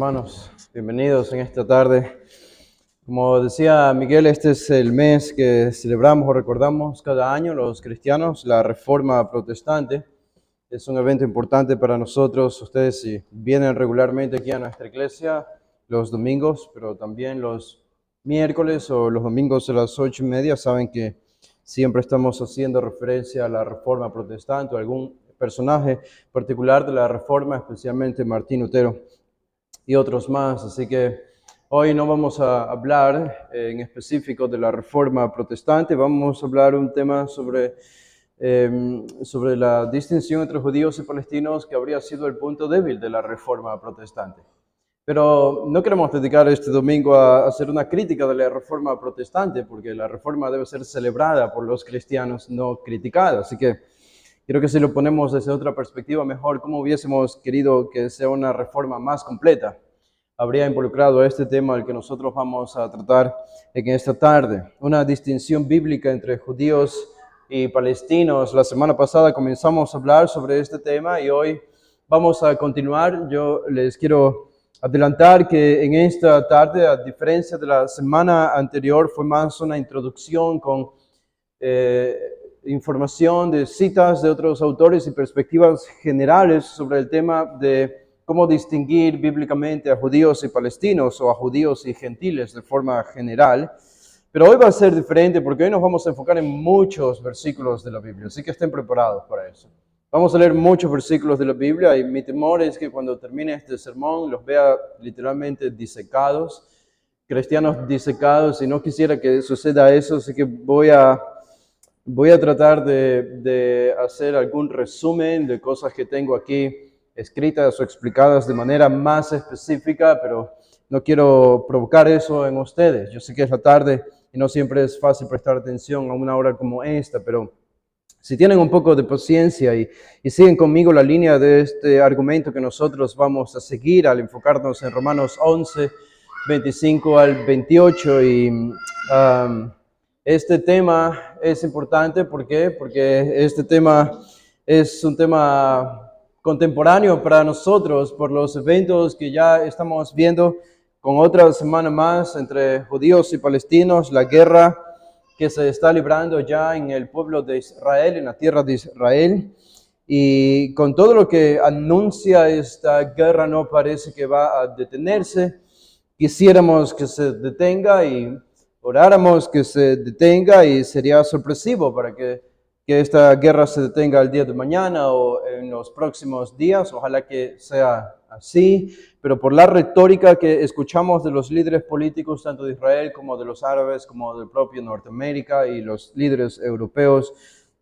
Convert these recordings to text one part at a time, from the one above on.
hermanos, bienvenidos en esta tarde. Como decía Miguel, este es el mes que celebramos o recordamos cada año los cristianos, la Reforma Protestante. Es un evento importante para nosotros. Ustedes si vienen regularmente aquí a nuestra iglesia los domingos, pero también los miércoles o los domingos a las 8:30, saben que siempre estamos haciendo referencia a la Reforma Protestante o algún personaje particular de la Reforma, especialmente Martín Lutero y otros más. Así que hoy no vamos a hablar en específico de la Reforma Protestante, vamos a hablar un tema sobre la distinción entre judíos y palestinos, que habría sido el punto débil de la Reforma Protestante. Pero no queremos dedicar este domingo a hacer una crítica de la Reforma Protestante, porque la Reforma debe ser celebrada por los cristianos, no criticada. Así que creo que si lo ponemos desde otra perspectiva mejor, cómo hubiésemos querido que sea una reforma más completa, habría involucrado este tema al que nosotros vamos a tratar en esta tarde. Una distinción bíblica entre judíos y palestinos. La semana pasada comenzamos a hablar sobre este tema y hoy vamos a continuar. Yo les quiero adelantar que en esta tarde, a diferencia de la semana anterior, fue más una introducción con información de citas de otros autores y perspectivas generales sobre el tema de cómo distinguir bíblicamente a judíos y palestinos o a judíos y gentiles de forma general. Pero hoy va a ser diferente porque hoy nos vamos a enfocar en muchos versículos de la Biblia, así que estén preparados para eso. Vamos a leer muchos versículos de la Biblia y mi temor es que cuando termine este sermón los vea literalmente disecados, cristianos disecados, y no quisiera que suceda eso, así que voy a tratar de hacer algún resumen de cosas que tengo aquí escritas o explicadas de manera más específica, pero no quiero provocar eso en ustedes. Yo sé que es la tarde y no siempre es fácil prestar atención a una hora como esta, pero si tienen un poco de paciencia y siguen conmigo la línea de este argumento que nosotros vamos a seguir al enfocarnos en Romanos 11, 25 al 28 este tema es importante. ¿Por qué? Porque este tema es un tema contemporáneo para nosotros por los eventos que ya estamos viendo con otra semana más entre judíos y palestinos, la guerra que se está librando ya en el pueblo de Israel, en la tierra de Israel. Y con todo lo que anuncia esta guerra, no parece que va a detenerse. Quisiéramos que se detenga y oráramos que se detenga, y sería sorpresivo para que esta guerra se detenga el día de mañana o en los próximos días. Ojalá que sea así, pero por la retórica que escuchamos de los líderes políticos, tanto de Israel como de los árabes, como del propio Norteamérica y los líderes europeos,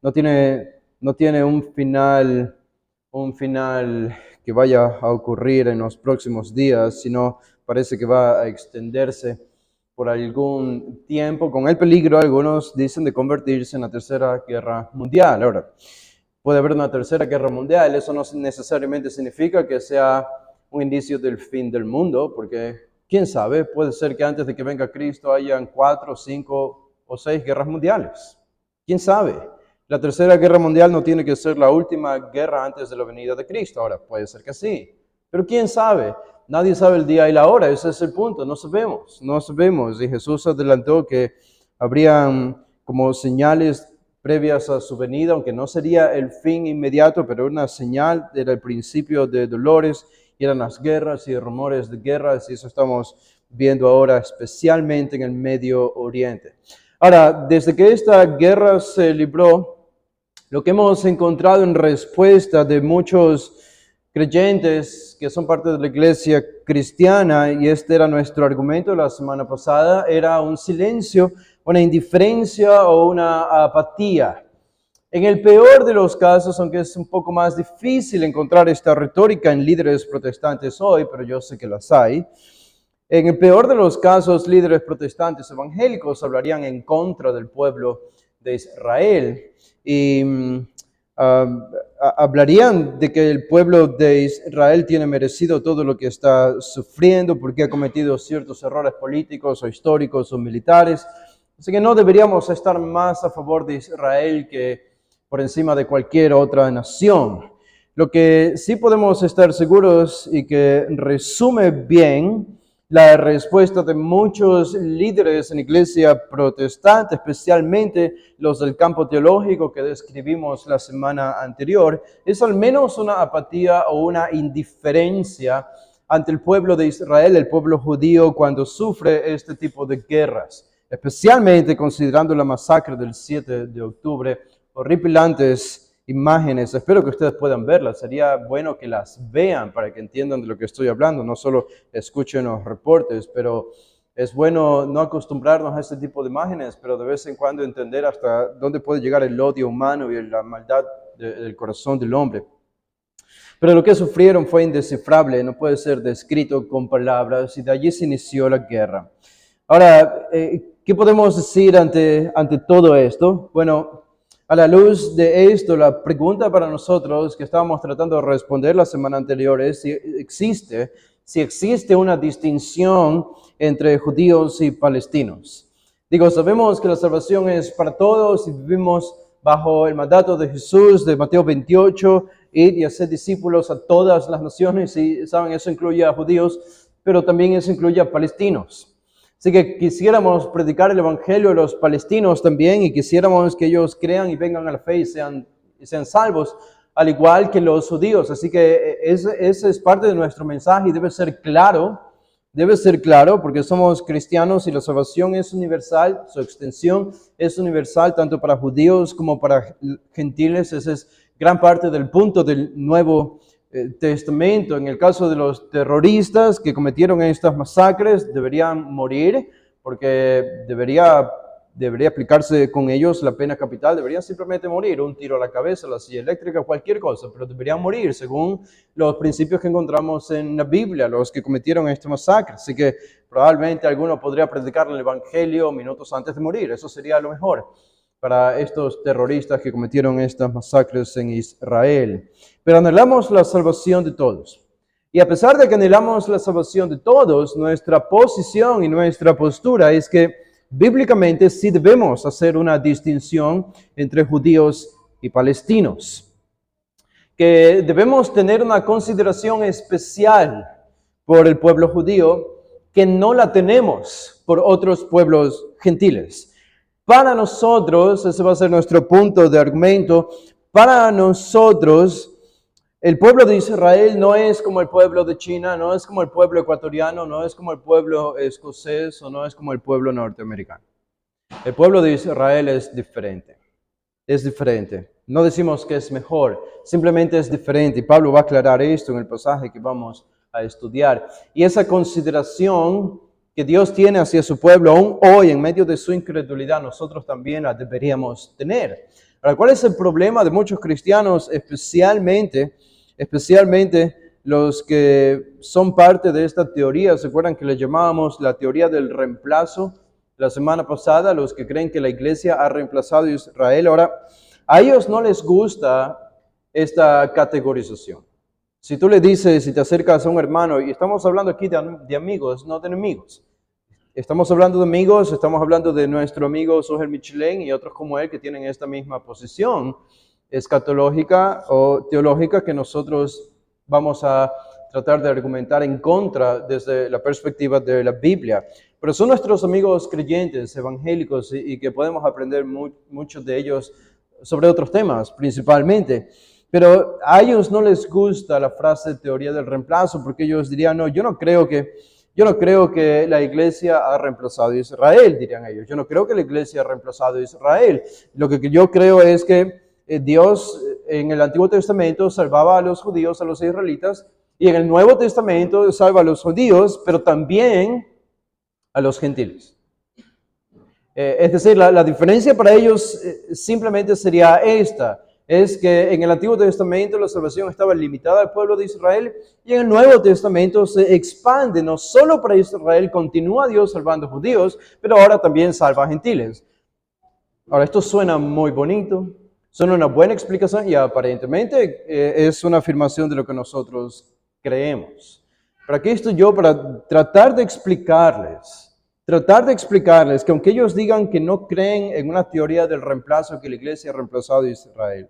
no tiene un final que vaya a ocurrir en los próximos días, sino parece que va a extenderse por algún tiempo, con el peligro, algunos dicen, de convertirse en la Tercera Guerra Mundial. Ahora, puede haber una Tercera Guerra Mundial, eso no necesariamente significa que sea un indicio del fin del mundo, porque quién sabe, puede ser que antes de que venga Cristo hayan 4, 5 o 6 guerras mundiales. ¿Quién sabe? La Tercera Guerra Mundial no tiene que ser la última guerra antes de la venida de Cristo. Ahora, puede ser que sí, pero quién sabe. Nadie sabe el día y la hora, ese es el punto, no sabemos. Y Jesús adelantó que habrían como señales previas a su venida, aunque no sería el fin inmediato, pero una señal, era el principio de dolores, y eran las guerras y rumores de guerras, y eso estamos viendo ahora, especialmente en el Medio Oriente. Ahora, desde que esta guerra se libró, lo que hemos encontrado en respuesta de muchos creyentes que son parte de la iglesia cristiana, y este era nuestro argumento la semana pasada, era un silencio, una indiferencia o una apatía. En el peor de los casos, aunque es un poco más difícil encontrar esta retórica en líderes protestantes hoy, pero yo sé que las hay, en el peor de los casos, líderes protestantes evangélicos hablarían en contra del pueblo de Israel y hablarían de que el pueblo de Israel tiene merecido todo lo que está sufriendo porque ha cometido ciertos errores políticos o históricos o militares. Así que no deberíamos estar más a favor de Israel que por encima de cualquier otra nación. Lo que sí podemos estar seguros y que resume bien la respuesta de muchos líderes en iglesia protestante, especialmente los del campo teológico que describimos la semana anterior, es al menos una apatía o una indiferencia ante el pueblo de Israel, el pueblo judío, cuando sufre este tipo de guerras, especialmente considerando la masacre del 7 de octubre, horripilantes imágenes. Espero que ustedes puedan verlas. Sería bueno que las vean para que entiendan de lo que estoy hablando. No solo escuchen los reportes, pero es bueno no acostumbrarnos a este tipo de imágenes, pero de vez en cuando entender hasta dónde puede llegar el odio humano y la maldad del corazón del hombre. Pero lo que sufrieron fue indescifrable, no puede ser descrito con palabras, y de allí se inició la guerra. Ahora, ¿qué podemos decir ante todo esto? Bueno, a la luz de esto, la pregunta para nosotros que estábamos tratando de responder la semana anterior es si existe una distinción entre judíos y palestinos. Digo, sabemos que la salvación es para todos y vivimos bajo el mandato de Jesús de Mateo 28, ir y hacer discípulos a todas las naciones, y saben, eso incluye a judíos, pero también eso incluye a palestinos. Así que quisiéramos predicar el evangelio a los palestinos también, y quisiéramos que ellos crean y vengan a la fe y sean salvos, al igual que los judíos. Así que ese es parte de nuestro mensaje y debe ser claro, porque somos cristianos y la salvación es universal, su extensión es universal tanto para judíos como para gentiles. Esa es gran parte del punto del Nuevo Testamento. En el caso de los terroristas que cometieron estas masacres, deberían morir, porque debería aplicarse con ellos la pena capital. Deberían simplemente morir, un tiro a la cabeza, la silla eléctrica, cualquier cosa, pero deberían morir según los principios que encontramos en la Biblia, los que cometieron esta masacre. Así que probablemente alguno podría predicar el evangelio minutos antes de morir. Eso sería lo mejor para estos terroristas que cometieron estas masacres en Israel. Pero anhelamos la salvación de todos. Y a pesar de que anhelamos la salvación de todos, nuestra posición y nuestra postura es que bíblicamente sí debemos hacer una distinción entre judíos y palestinos. Que debemos tener una consideración especial por el pueblo judío que no la tenemos por otros pueblos gentiles. Para nosotros, ese va a ser nuestro punto de argumento, para nosotros el pueblo de Israel no es como el pueblo de China, no es como el pueblo ecuatoriano, no es como el pueblo escocés o no es como el pueblo norteamericano. El pueblo de Israel es diferente. Es diferente. No decimos que es mejor, simplemente es diferente. Y Pablo va a aclarar esto en el pasaje que vamos a estudiar. Y esa consideración que Dios tiene hacia su pueblo, aún hoy, en medio de su incredulidad, nosotros también la deberíamos tener. Ahora, ¿cuál es el problema de muchos cristianos, especialmente los que son parte de esta teoría? ¿Se acuerdan que le llamábamos la teoría del reemplazo la semana pasada? Los que creen que la iglesia ha reemplazado a Israel. Ahora, a ellos no les gusta esta categorización. Si tú le dices, si te acercas a un hermano, y estamos hablando aquí de amigos, no de enemigos. Estamos hablando de amigos, estamos hablando de nuestro amigo Sóger Michelén y otros como él que tienen esta misma posición escatológica o teológica que nosotros vamos a tratar de argumentar en contra desde la perspectiva de la Biblia. Pero son nuestros amigos creyentes, evangélicos, y que podemos aprender muchos de ellos sobre otros temas principalmente. Pero a ellos no les gusta la frase teoría del reemplazo, porque ellos dirían, no, yo no creo que la iglesia ha reemplazado a Israel, dirían ellos. Yo no creo que la iglesia ha reemplazado a Israel. Lo que yo creo es que Dios en el Antiguo Testamento salvaba a los judíos, a los israelitas, y en el Nuevo Testamento salva a los judíos, pero también a los gentiles. Es decir, la diferencia para ellos simplemente sería esta. Es que en el Antiguo Testamento la salvación estaba limitada al pueblo de Israel y en el Nuevo Testamento se expande, no solo para Israel, continúa Dios salvando judíos, pero ahora también salva a gentiles. Ahora, esto suena muy bonito, suena una buena explicación y aparentemente es una afirmación de lo que nosotros creemos. Pero aquí estoy yo para tratar de explicarles que aunque ellos digan que no creen en una teoría del reemplazo, que la iglesia ha reemplazado a Israel,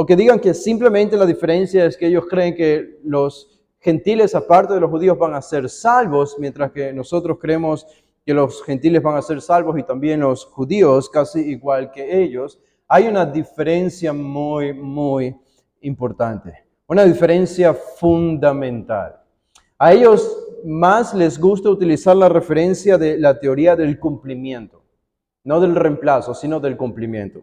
O que digan que simplemente la diferencia es que ellos creen que los gentiles, aparte de los judíos, van a ser salvos, mientras que nosotros creemos que los gentiles van a ser salvos y también los judíos, casi igual que ellos. Hay una diferencia muy, muy importante, una diferencia fundamental. A ellos más les gusta utilizar la referencia de la teoría del cumplimiento, no del reemplazo, sino del cumplimiento.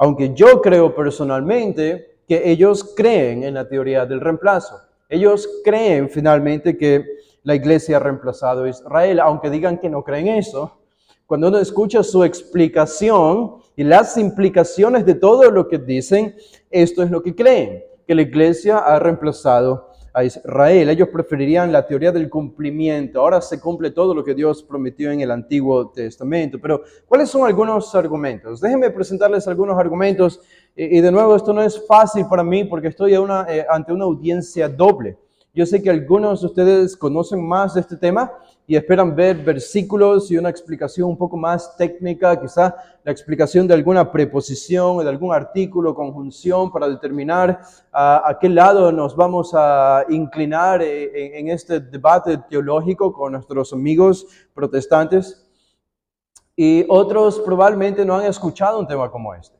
Aunque yo creo personalmente que ellos creen en la teoría del reemplazo. Ellos creen finalmente que la iglesia ha reemplazado a Israel, aunque digan que no creen eso. Cuando uno escucha su explicación y las implicaciones de todo lo que dicen, esto es lo que creen, que la iglesia ha reemplazado a Israel. Ellos preferirían la teoría del cumplimiento. Ahora se cumple todo lo que Dios prometió en el Antiguo Testamento. Pero, ¿cuáles son algunos argumentos? Déjenme presentarles algunos argumentos. Y de nuevo, esto no es fácil para mí porque estoy ante una audiencia doble. Yo sé que algunos de ustedes conocen más de este tema y esperan ver versículos y una explicación un poco más técnica, quizá la explicación de alguna preposición o de algún artículo, conjunción, para determinar a qué lado nos vamos a inclinar en este debate teológico con nuestros amigos protestantes. Y otros probablemente no han escuchado un tema como este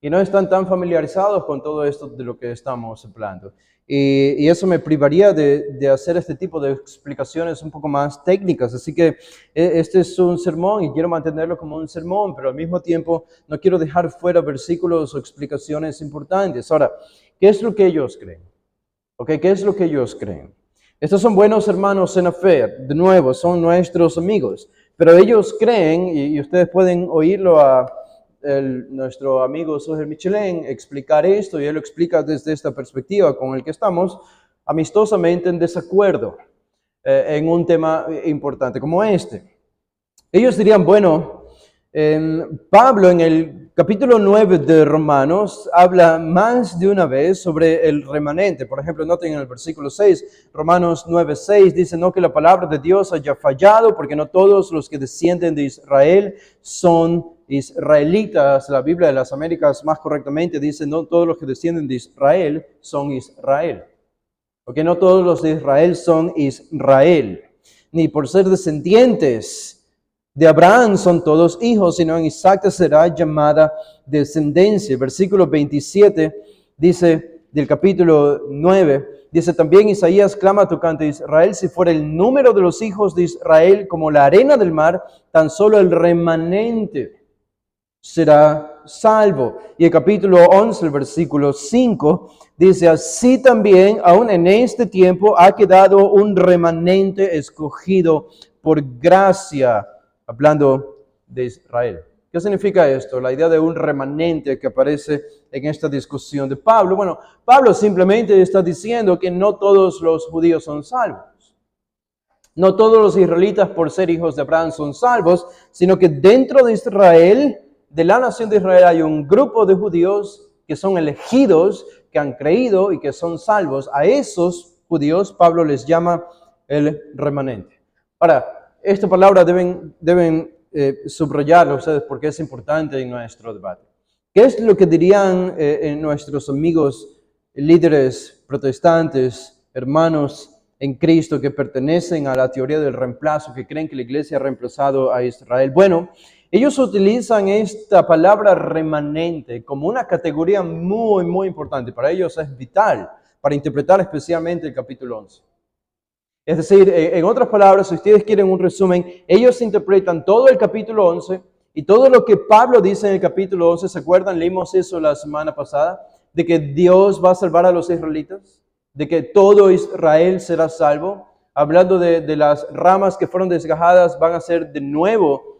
y no están tan familiarizados con todo esto de lo que estamos hablando. Y eso me privaría de hacer este tipo de explicaciones un poco más técnicas. Así que este es un sermón y quiero mantenerlo como un sermón, pero al mismo tiempo no quiero dejar fuera versículos o explicaciones importantes. Ahora, ¿qué es lo que ellos creen? ¿Okay? ¿Qué es lo que ellos creen? Estos son buenos hermanos en la fe, de nuevo, son nuestros amigos, pero ellos creen, y ustedes pueden oírlo a nuestro amigo Soher Michelén explicar esto, y él lo explica desde esta perspectiva con el que estamos amistosamente en desacuerdo en un tema importante como este. Ellos dirían, bueno, Pablo en el capítulo 9 de Romanos habla más de una vez sobre el remanente. Por ejemplo, noten en el versículo 6, Romanos 9:6 dice, no que la palabra de Dios haya fallado, porque no todos los que descienden de Israel son israelitas. La Biblia de las Américas más correctamente dice, no todos los que descienden de Israel son Israel. Porque no todos los de Israel son Israel, ni por ser descendientes de Abraham son todos hijos, sino en Isaac será llamada descendencia. Versículo 27 dice, del capítulo 9, dice, también Isaías clama tocante a Israel, si fuera el número de los hijos de Israel como la arena del mar, tan solo el remanente será salvo. Y el capítulo 11, el versículo 5, dice, así también, aún en este tiempo, ha quedado un remanente escogido por gracia, hablando de Israel. ¿Qué significa esto? La idea de un remanente que aparece en esta discusión de Pablo. Bueno, Pablo simplemente está diciendo que no todos los judíos son salvos. No todos los israelitas por ser hijos de Abraham son salvos, sino que dentro de Israel, de la nación de Israel, hay un grupo de judíos que son elegidos, que han creído y que son salvos. A esos judíos Pablo les llama el remanente. Ahora, esta palabra deben subrayarla ustedes porque es importante en nuestro debate. ¿Qué es lo que dirían nuestros amigos líderes protestantes, hermanos en Cristo que pertenecen a la teoría del reemplazo, que creen que la iglesia ha reemplazado a Israel? Bueno, ellos utilizan esta palabra remanente como una categoría muy, muy importante. Para ellos es vital para interpretar especialmente el capítulo 11. Es decir, en otras palabras, si ustedes quieren un resumen, ellos interpretan todo el capítulo 11 y todo lo que Pablo dice en el capítulo 11, ¿se acuerdan? Leímos eso la semana pasada, de que Dios va a salvar a los israelitas, de que todo Israel será salvo, hablando de las ramas que fueron desgajadas, van a ser de nuevo,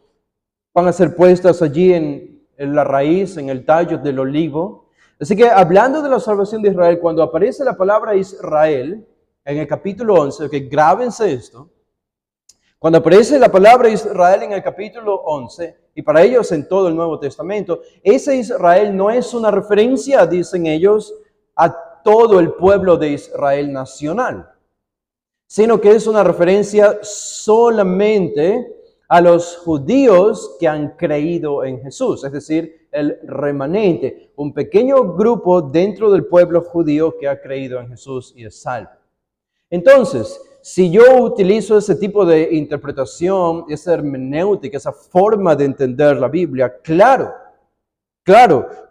van a ser puestas allí en la raíz, en el tallo del olivo. Así que hablando de la salvación de Israel, cuando aparece la palabra Israel, en el capítulo 11, que grábense esto, cuando aparece la palabra Israel en el capítulo 11, y para ellos en todo el Nuevo Testamento, ese Israel no es una referencia, dicen ellos, a todo el pueblo de Israel nacional, sino que es una referencia solamente a los judíos que han creído en Jesús, es decir, el remanente, un pequeño grupo dentro del pueblo judío que ha creído en Jesús y es salvo. Entonces, si yo utilizo ese tipo de interpretación, esa hermenéutica, esa forma de entender la Biblia, claro,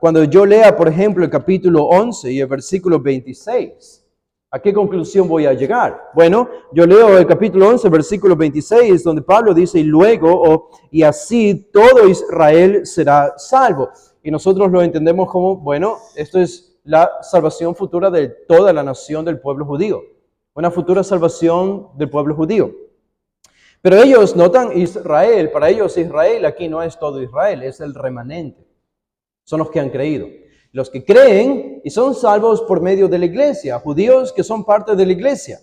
cuando yo lea, por ejemplo, el capítulo 11 y el versículo 26, ¿a qué conclusión voy a llegar? Bueno, yo leo el capítulo 11, versículo 26, donde Pablo dice, y luego, y así todo Israel será salvo. Y nosotros lo entendemos como, bueno, esto es la salvación futura de toda la nación del pueblo judío. Una futura salvación del pueblo judío. Pero ellos notan Israel, para ellos Israel aquí no es todo Israel, es el remanente. Son los que han creído. Los que creen y son salvos por medio de la iglesia, judíos que son parte de la iglesia.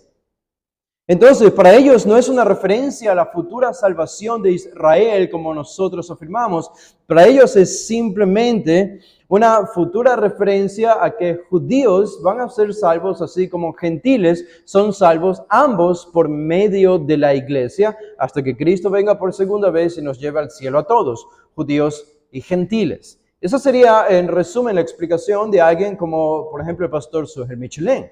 Entonces, para ellos no es una referencia a la futura salvación de Israel como nosotros afirmamos. Para ellos es simplemente una futura referencia a que judíos van a ser salvos, así como gentiles son salvos, ambos por medio de la iglesia, hasta que Cristo venga por segunda vez y nos lleve al cielo a todos, judíos y gentiles. Esa sería, en resumen, la explicación de alguien como, por ejemplo, el pastor Suher Michelén.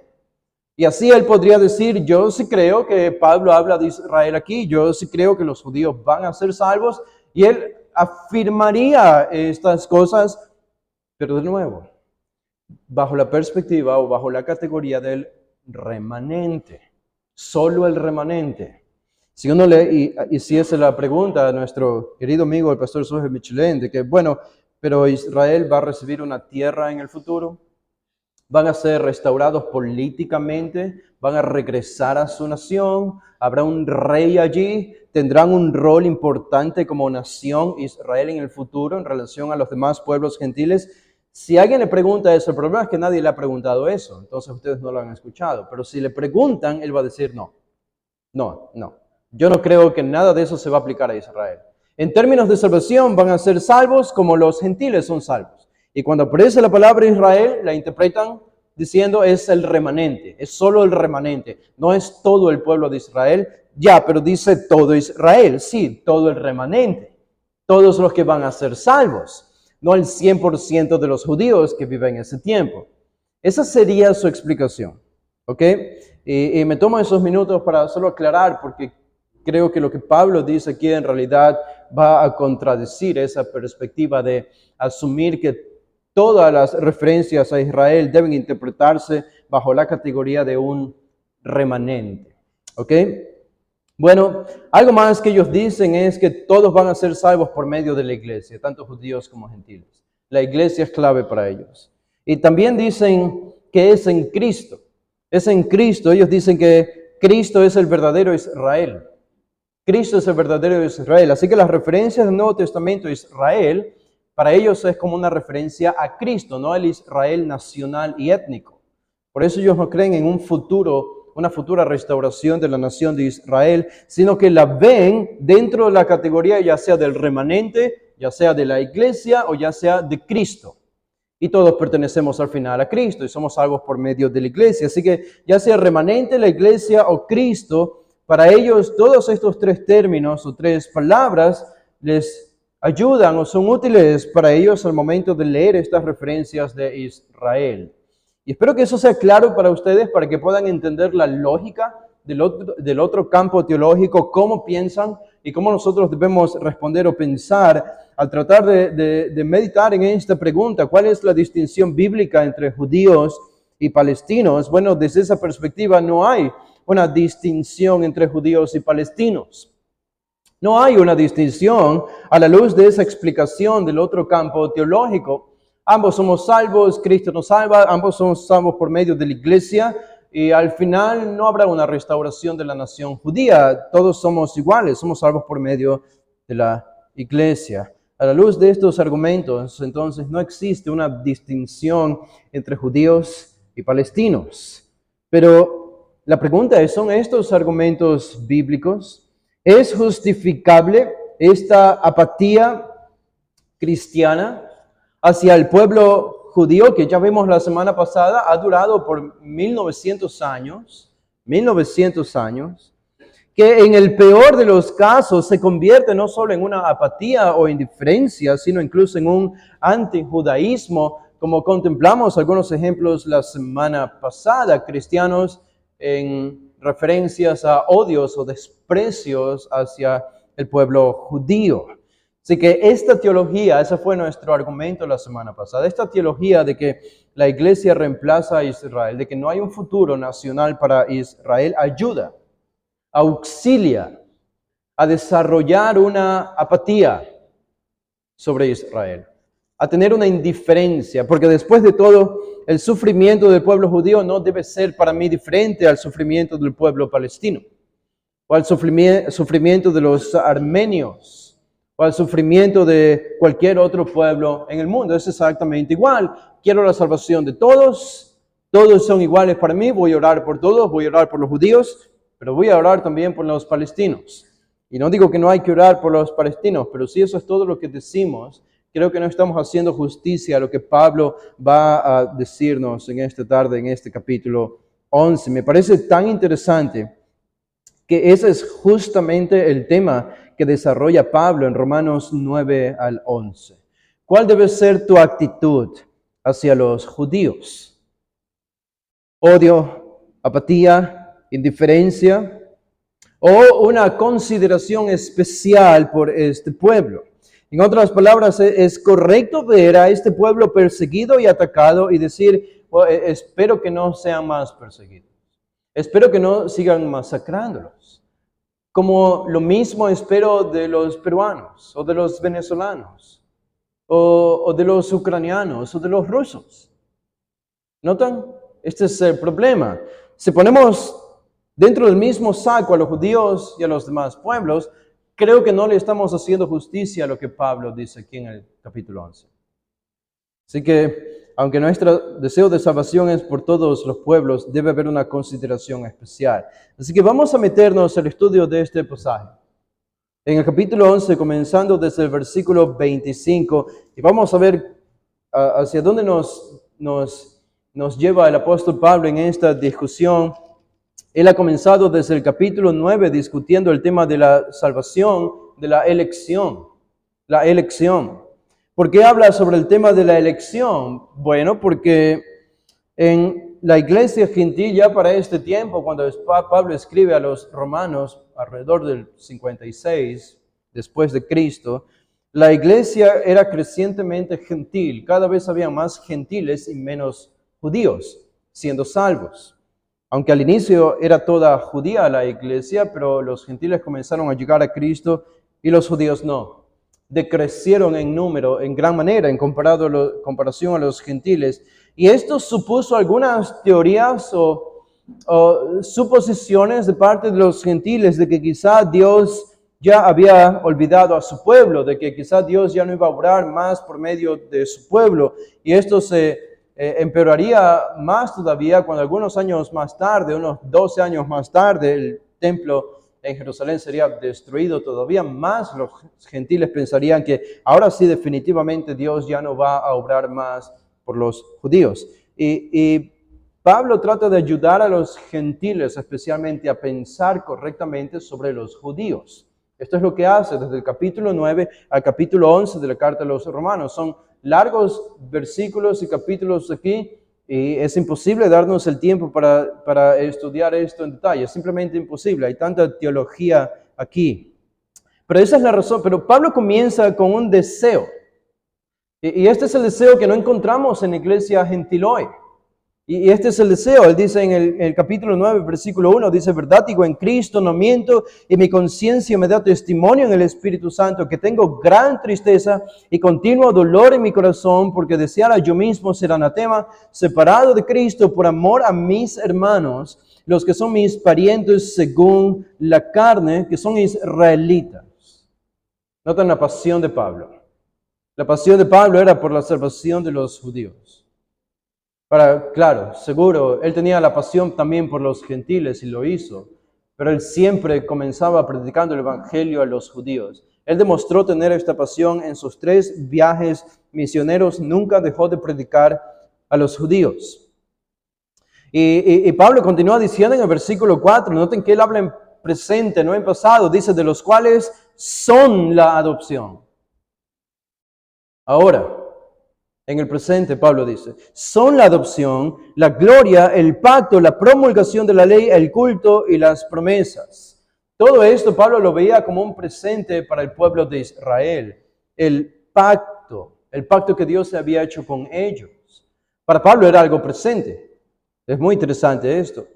Y así él podría decir, yo sí creo que Pablo habla de Israel aquí, yo sí creo que los judíos van a ser salvos, y él afirmaría estas cosas, pero de nuevo, bajo la perspectiva o bajo la categoría del remanente, solo el remanente. Si uno le hiciese la pregunta a nuestro querido amigo, el pastor Suher Michelén, de que, bueno, pero Israel va a recibir una tierra en el futuro, van a ser restaurados políticamente, van a regresar a su nación, habrá un rey allí, tendrán un rol importante como nación Israel en el futuro en relación a los demás pueblos gentiles. Si alguien le pregunta eso, el problema es que nadie le ha preguntado eso, entonces ustedes no lo han escuchado, pero si le preguntan, él va a decir no. Yo no creo que nada de eso se va a aplicar a Israel. En términos de salvación van a ser salvos como los gentiles son salvos. Y cuando aparece la palabra Israel, la interpretan diciendo es el remanente, es solo el remanente, no es todo el pueblo de Israel. Ya, pero dice todo Israel, sí, todo el remanente, todos los que van a ser salvos, no el 100% de los judíos que viven en ese tiempo. Esa sería su explicación, ¿ok? Y me tomo esos minutos para solo aclarar, porque creo que lo que Pablo dice aquí en realidad va a contradecir esa perspectiva de asumir que todas las referencias a Israel deben interpretarse bajo la categoría de un remanente. ¿Ok? Bueno, algo más que ellos dicen es que todos van a ser salvos por medio de la iglesia, tanto judíos como gentiles. La iglesia es clave para ellos. Y también dicen que es en Cristo. Es en Cristo. Ellos dicen que Cristo es el verdadero Israel. Cristo es el verdadero Israel. Así que las referencias del Nuevo Testamento a Israel, para ellos es como una referencia a Cristo, no al Israel nacional y étnico. Por eso ellos no creen en un futuro, una futura restauración de la nación de Israel, sino que la ven dentro de la categoría ya sea del remanente, ya sea de la iglesia o ya sea de Cristo. Y todos pertenecemos al final a Cristo y somos salvos por medio de la iglesia. Así que ya sea remanente, la iglesia o Cristo, para ellos todos estos tres términos o tres palabras les ayudan o son útiles para ellos al momento de leer estas referencias de Israel. Y espero que eso sea claro para ustedes, para que puedan entender la lógica del otro campo teológico, cómo piensan y cómo nosotros debemos responder o pensar al tratar de meditar en esta pregunta. ¿Cuál es la distinción bíblica entre judíos y palestinos? Bueno, desde esa perspectiva no hay una distinción entre judíos y palestinos. No hay una distinción a la luz de esa explicación del otro campo teológico. Ambos somos salvos, Cristo nos salva, ambos somos salvos por medio de la iglesia y al final no habrá una restauración de la nación judía. Todos somos iguales, somos salvos por medio de la iglesia. A la luz de estos argumentos, entonces, no existe una distinción entre judíos y palestinos. Pero la pregunta es, ¿son estos argumentos bíblicos? ¿Es justificable esta apatía cristiana hacia el pueblo judío que ya vimos la semana pasada ha durado por 1900 años, que en el peor de los casos se convierte no solo en una apatía o indiferencia, sino incluso en un antijudaísmo, como contemplamos algunos ejemplos la semana pasada, cristianos en referencias a odios o desprecios hacia el pueblo judío. Así que esta teología, ese fue nuestro argumento la semana pasada, esta teología de que la iglesia reemplaza a Israel, de que no hay un futuro nacional para Israel, ayuda, auxilia a desarrollar una apatía sobre Israel, a tener una indiferencia, porque después de todo, el sufrimiento del pueblo judío no debe ser para mí diferente al sufrimiento del pueblo palestino, o al sufrimiento de los armenios, o al sufrimiento de cualquier otro pueblo en el mundo. Es exactamente igual. Quiero la salvación de todos, todos son iguales para mí, voy a orar por todos, voy a orar por los judíos, pero voy a orar también por los palestinos. Y no digo que no hay que orar por los palestinos, pero si eso es todo lo que decimos, creo que no estamos haciendo justicia a lo que Pablo va a decirnos en esta tarde, en este capítulo 11. Me parece tan interesante que ese es justamente el tema que desarrolla Pablo en Romanos 9 al 11. ¿Cuál debe ser tu actitud hacia los judíos? ¿Odio, apatía, indiferencia o una consideración especial por este pueblo? En otras palabras, es correcto ver a este pueblo perseguido y atacado y decir, espero que no sean más perseguidos. Espero que no sigan masacrándolos. Como lo mismo espero de los peruanos o de los venezolanos o de los ucranianos o de los rusos. ¿Notan? Este es el problema. Si ponemos dentro del mismo saco a los judíos y a los demás pueblos, creo que no le estamos haciendo justicia a lo que Pablo dice aquí en el capítulo 11. Así que, aunque nuestro deseo de salvación es por todos los pueblos, debe haber una consideración especial. Así que vamos a meternos al estudio de este pasaje. En el capítulo 11, comenzando desde el versículo 25, y vamos a ver hacia dónde nos lleva el apóstol Pablo en esta discusión. Él ha comenzado desde el capítulo 9 discutiendo el tema de la salvación, de la elección. La elección. ¿Por qué habla sobre el tema de la elección? Bueno, porque en la iglesia gentil ya para este tiempo, cuando Pablo escribe a los romanos alrededor del 56 después de Cristo, la iglesia era crecientemente gentil. Cada vez había más gentiles y menos judíos siendo salvos. Aunque al inicio era toda judía la iglesia, pero los gentiles comenzaron a llegar a Cristo y los judíos no. Decrecieron en número en gran manera en comparación a los gentiles. Y esto supuso algunas teorías o suposiciones de parte de los gentiles de que quizá Dios ya había olvidado a su pueblo, de que quizá Dios ya no iba a obrar más por medio de su pueblo. Y esto se empeoraría más todavía cuando algunos años más tarde, unos 12 años más tarde, el templo en Jerusalén sería destruido todavía más. Los gentiles pensarían que ahora sí definitivamente Dios ya no va a obrar más por los judíos. Y Pablo trata de ayudar a los gentiles especialmente a pensar correctamente sobre los judíos. Esto es lo que hace desde el capítulo 9 al capítulo 11 de la carta a los romanos. Son largos versículos y capítulos aquí, y es imposible darnos el tiempo para estudiar esto en detalle. Es simplemente imposible. Hay tanta teología aquí. Pero esa es la razón. Pero Pablo comienza con un deseo. Y este es el deseo que no encontramos en la iglesia gentil hoy. Y este es el deseo. Él dice en el capítulo 9, versículo 1, dice, verdad digo en Cristo, no miento, y mi conciencia me da testimonio en el Espíritu Santo que tengo gran tristeza y continuo dolor en mi corazón, porque deseara yo mismo ser anatema, separado de Cristo por amor a mis hermanos, los que son mis parientes según la carne, que son israelitas. Notan la pasión de Pablo. La pasión de Pablo era por la salvación de los judíos. Claro, seguro, él tenía la pasión también por los gentiles y lo hizo, pero él siempre comenzaba predicando el evangelio a los judíos. Él demostró tener esta pasión en sus 3 viajes misioneros, nunca dejó de predicar a los judíos. Y Pablo continúa diciendo en el versículo 4, noten que él habla en presente, no en pasado. Dice, de los cuales son la adopción. Ahora, en el presente, Pablo dice, son la adopción, la gloria, el pacto, la promulgación de la ley, el culto y las promesas. Todo esto Pablo lo veía como un presente para el pueblo de Israel. El pacto que Dios había hecho con ellos. Para Pablo era algo presente. Es muy interesante esto.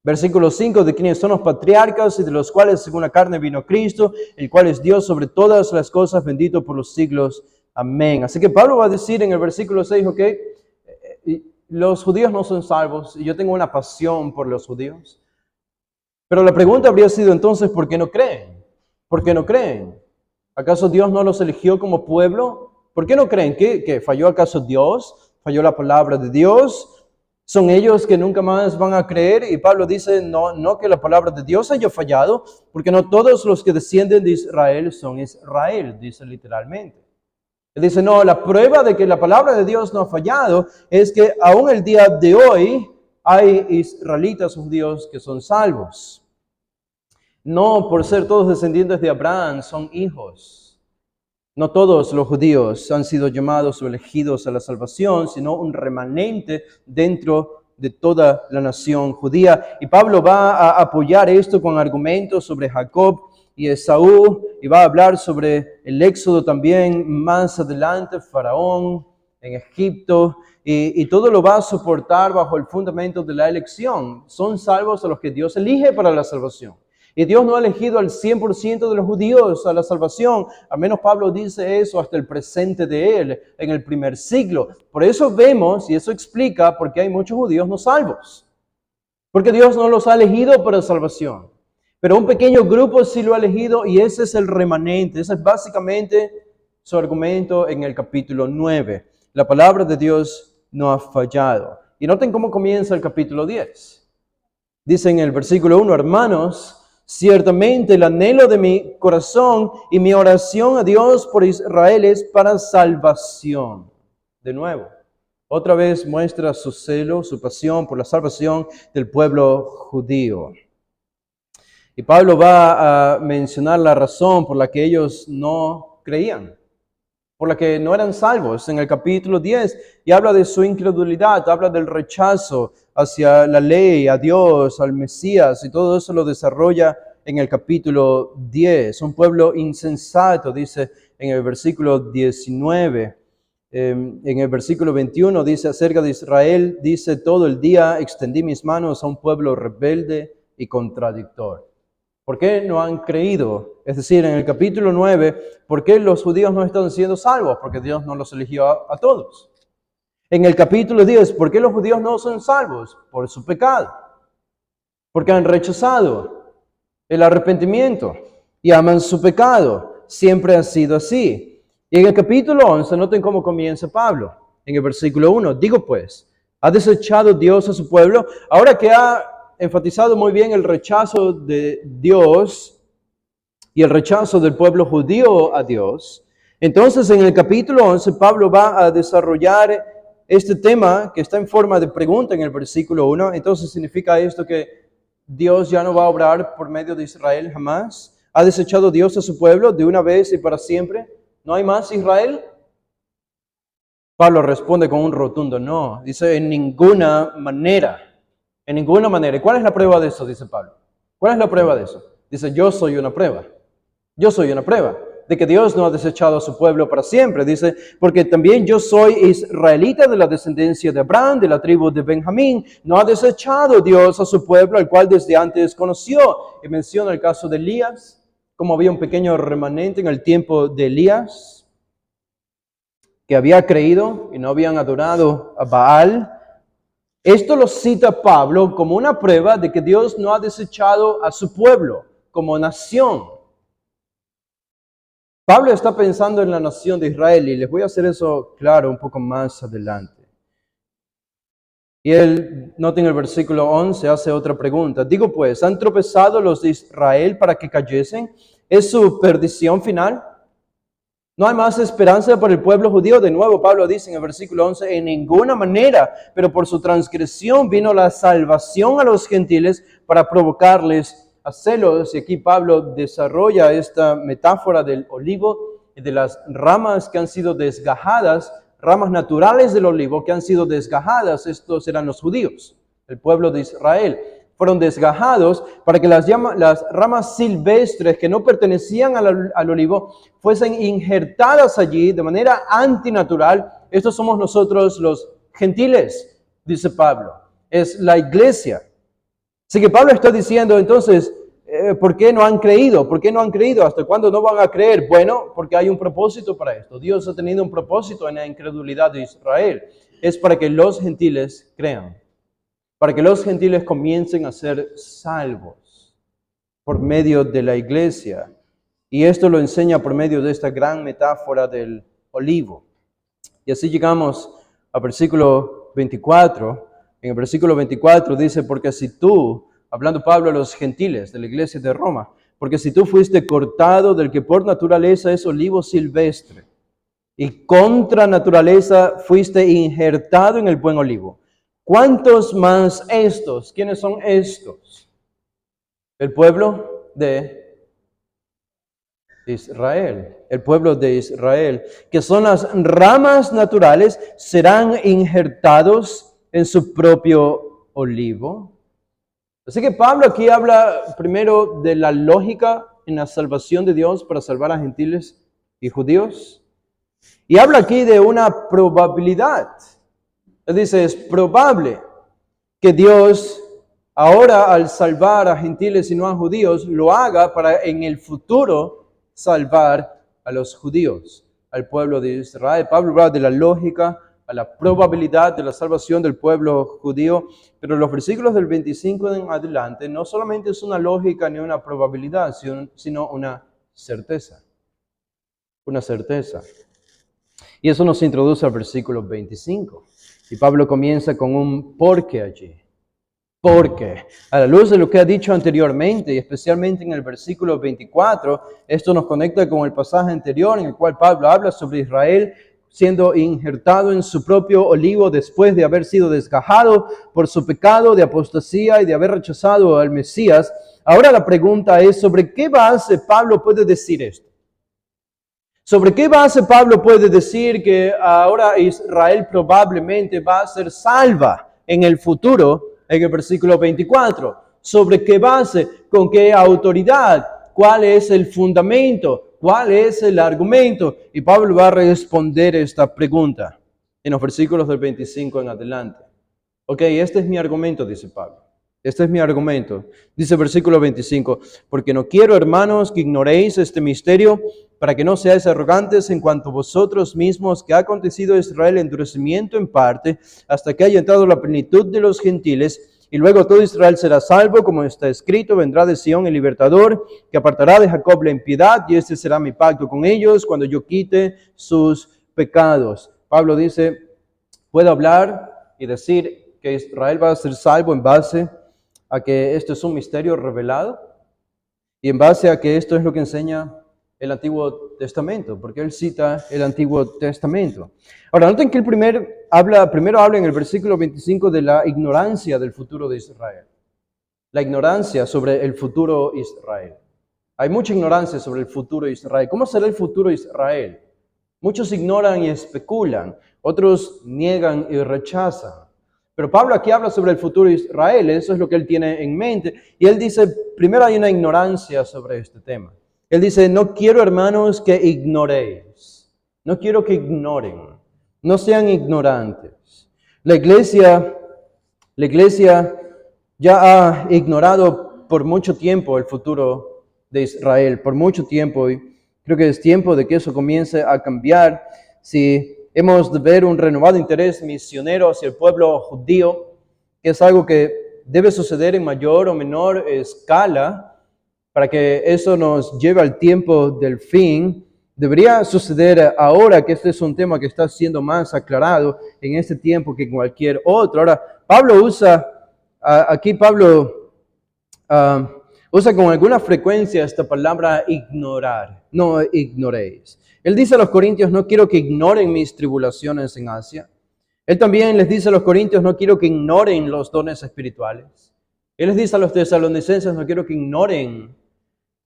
Versículo 5, de quienes son los patriarcas y de los cuales según la carne vino Cristo, el cual es Dios sobre todas las cosas, bendito por los siglos. Amén. Así que Pablo va a decir en el versículo 6, ok, los judíos no son salvos y yo tengo una pasión por los judíos. Pero la pregunta habría sido entonces, ¿por qué no creen? ¿Por qué no creen? ¿Acaso Dios no los eligió como pueblo? ¿Por qué no creen? ¿Qué falló acaso Dios? ¿Falló la palabra de Dios? ¿Son ellos que nunca más van a creer? Y Pablo dice, no que la palabra de Dios haya fallado, porque no todos los que descienden de Israel son Israel, dice literalmente. Él dice, no, la prueba de que la palabra de Dios no ha fallado es que aún el día de hoy hay israelitas judíos que son salvos. No por ser todos descendientes de Abraham son hijos. No todos los judíos han sido llamados o elegidos a la salvación, sino un remanente dentro de toda la nación judía. Y Pablo va a apoyar esto con argumentos sobre Jacob y Esaú, y va a hablar sobre el éxodo también más adelante, Faraón en Egipto, y todo lo va a soportar bajo el fundamento de la elección. Son salvos a los que Dios elige para la salvación. Y Dios no ha elegido al 100% de los judíos a la salvación, al menos Pablo dice eso hasta el presente de él, en el primer siglo. Por eso vemos, y eso explica por qué hay muchos judíos no salvos. Porque Dios no los ha elegido para salvación. Pero un pequeño grupo sí lo ha elegido y ese es el remanente. Ese es básicamente su argumento en el capítulo 9. La palabra de Dios no ha fallado. Y noten cómo comienza el capítulo 10. Dice en el versículo 1, hermanos, ciertamente el anhelo de mi corazón y mi oración a Dios por Israel es para salvación. De nuevo, otra vez muestra su celo, su pasión por la salvación del pueblo judío. Y Pablo va a mencionar la razón por la que ellos no creían, por la que no eran salvos en el capítulo 10, y habla de su incredulidad, habla del rechazo hacia la ley, a Dios, al Mesías, y todo eso lo desarrolla en el capítulo 10. Un pueblo insensato, dice en el versículo 19. En el versículo 21 dice acerca de Israel, dice, todo el día extendí mis manos a un pueblo rebelde y contradictor. ¿Por qué no han creído? Es decir, en el capítulo 9, ¿por qué los judíos no están siendo salvos? Porque Dios no los eligió a todos. En el capítulo 10, ¿por qué los judíos no son salvos? Por su pecado. Porque han rechazado el arrepentimiento y aman su pecado. Siempre ha sido así. Y en el capítulo 11, noten cómo comienza Pablo. En el versículo 1, digo pues, ¿ha desechado Dios a su pueblo? Ahora que ha enfatizado muy bien el rechazo de Dios y el rechazo del pueblo judío a Dios, entonces en el capítulo 11 Pablo va a desarrollar este tema que está en forma de pregunta en el versículo 1. Entonces significa esto que Dios ya no va a obrar por medio de Israel jamás. ¿Ha desechado Dios a su pueblo de una vez y para siempre? ¿No hay más Israel? Pablo responde con un rotundo no. Dice, en ninguna manera. En ninguna manera. ¿Y cuál es la prueba de eso? Dice Pablo. ¿Cuál es la prueba de eso? Dice, yo soy una prueba. Yo soy una prueba de que Dios no ha desechado a su pueblo para siempre. Dice, porque también yo soy israelita de la descendencia de Abraham, de la tribu de Benjamín. No ha desechado Dios a su pueblo, al cual desde antes conoció. Y menciona el caso de Elías, como había un pequeño remanente en el tiempo de Elías, que había creído y no habían adorado a Baal. Esto lo cita Pablo como una prueba de que Dios no ha desechado a su pueblo como nación. Pablo está pensando en la nación de Israel y les voy a hacer eso claro un poco más adelante. Y él, noten el versículo 11, hace otra pregunta. Digo pues, ¿han tropezado los de Israel para que cayesen? ¿Es su perdición final? ¿No hay más esperanza para el pueblo judío? De nuevo, Pablo dice en el versículo 11, en ninguna manera, pero por su transgresión vino la salvación a los gentiles para provocarles celos, y aquí Pablo desarrolla esta metáfora del olivo y de las ramas que han sido desgajadas, ramas naturales del olivo que han sido desgajadas. Estos eran los judíos, el pueblo de Israel. Fueron desgajados para que las ramas silvestres que no pertenecían al olivo fuesen injertadas allí de manera antinatural. Estos somos nosotros los gentiles, dice Pablo. Es la iglesia. Así que Pablo está diciendo entonces, ¿por qué no han creído? ¿Por qué no han creído? ¿Hasta cuándo no van a creer? Bueno, porque hay un propósito para esto. Dios ha tenido un propósito en la incredulidad de Israel. Es para que los gentiles crean. Para que los gentiles comiencen a ser salvos por medio de la iglesia. Y esto lo enseña por medio de esta gran metáfora del olivo. Y así llegamos al versículo 24. En el versículo 24 dice, porque si tú, hablando Pablo a los gentiles de la iglesia de Roma, porque si tú fuiste cortado del que por naturaleza es olivo silvestre, y contra naturaleza fuiste injertado en el buen olivo, ¿cuántos más estos? ¿Quiénes son estos? El pueblo de Israel. El pueblo de Israel, que son las ramas naturales, serán injertados en su propio olivo. Así que Pablo aquí habla primero de la lógica en la salvación de Dios para salvar a gentiles y judíos. Y habla aquí de una probabilidad. Él dice, es probable que Dios ahora al salvar a gentiles y no a judíos, lo haga para en el futuro salvar a los judíos, al pueblo de Israel. Pablo habla de la lógica, a la probabilidad de la salvación del pueblo judío, pero los versículos del 25 en adelante no solamente es una lógica ni una probabilidad, sino una certeza. Una certeza. Y eso nos introduce al versículo 25. Y Pablo comienza con un porque allí. Porque, a la luz de lo que ha dicho anteriormente, y especialmente en el versículo 24, esto nos conecta con el pasaje anterior en el cual Pablo habla sobre Israel siendo injertado en su propio olivo después de haber sido desgajado por su pecado de apostasía y de haber rechazado al Mesías. Ahora la pregunta es, ¿sobre qué base Pablo puede decir esto? ¿Sobre qué base Pablo puede decir que ahora Israel probablemente va a ser salva en el futuro, en el versículo 24? ¿Sobre qué base? ¿Con qué autoridad? ¿Cuál es el fundamento? ¿Cuál es el argumento? Y Pablo va a responder esta pregunta en los versículos del 25 en adelante. Ok, este es mi argumento, dice Pablo. Este es mi argumento. Dice el versículo 25, porque no quiero, hermanos, que ignoréis este misterio, para que no seáis arrogantes en cuanto a vosotros mismos, que ha acontecido a Israel endurecimiento en parte, hasta que haya entrado la plenitud de los gentiles, y luego todo Israel será salvo, como está escrito, vendrá de Sión el libertador, que apartará de Jacob la impiedad, y este será mi pacto con ellos, cuando yo quite sus pecados. Pablo dice, puedo hablar y decir que Israel va a ser salvo en base a que esto es un misterio revelado y en base a que esto es lo que enseña el Antiguo Testamento, porque él cita el Antiguo Testamento. Ahora, noten que el primero habla en el versículo 25 de la ignorancia del futuro de Israel. La ignorancia sobre el futuro Israel. Hay mucha ignorancia sobre el futuro de Israel. ¿Cómo será el futuro de Israel? Muchos ignoran y especulan, otros niegan y rechazan. Pero Pablo aquí habla sobre el futuro de Israel, eso es lo que él tiene en mente. Y él dice, primero hay una ignorancia sobre este tema. Él dice, no quiero, hermanos, que ignoréis. No quiero que ignoren. No sean ignorantes. La iglesia ya ha ignorado por mucho tiempo el futuro de Israel, por mucho tiempo. Y creo que es tiempo de que eso comience a cambiar. Si hemos de ver un renovado interés misionero hacia el pueblo judío, que es algo que debe suceder en mayor o menor escala, para que eso nos lleve al tiempo del fin, debería suceder ahora que este es un tema que está siendo más aclarado en este tiempo que en cualquier otro. Ahora, Pablo usa con alguna frecuencia esta palabra ignorar, no ignoréis. Él dice a los corintios, no quiero que ignoren mis tribulaciones en Asia. Él también les dice a los corintios, no quiero que ignoren los dones espirituales. Él les dice a los tesalonicenses, no quiero que ignoren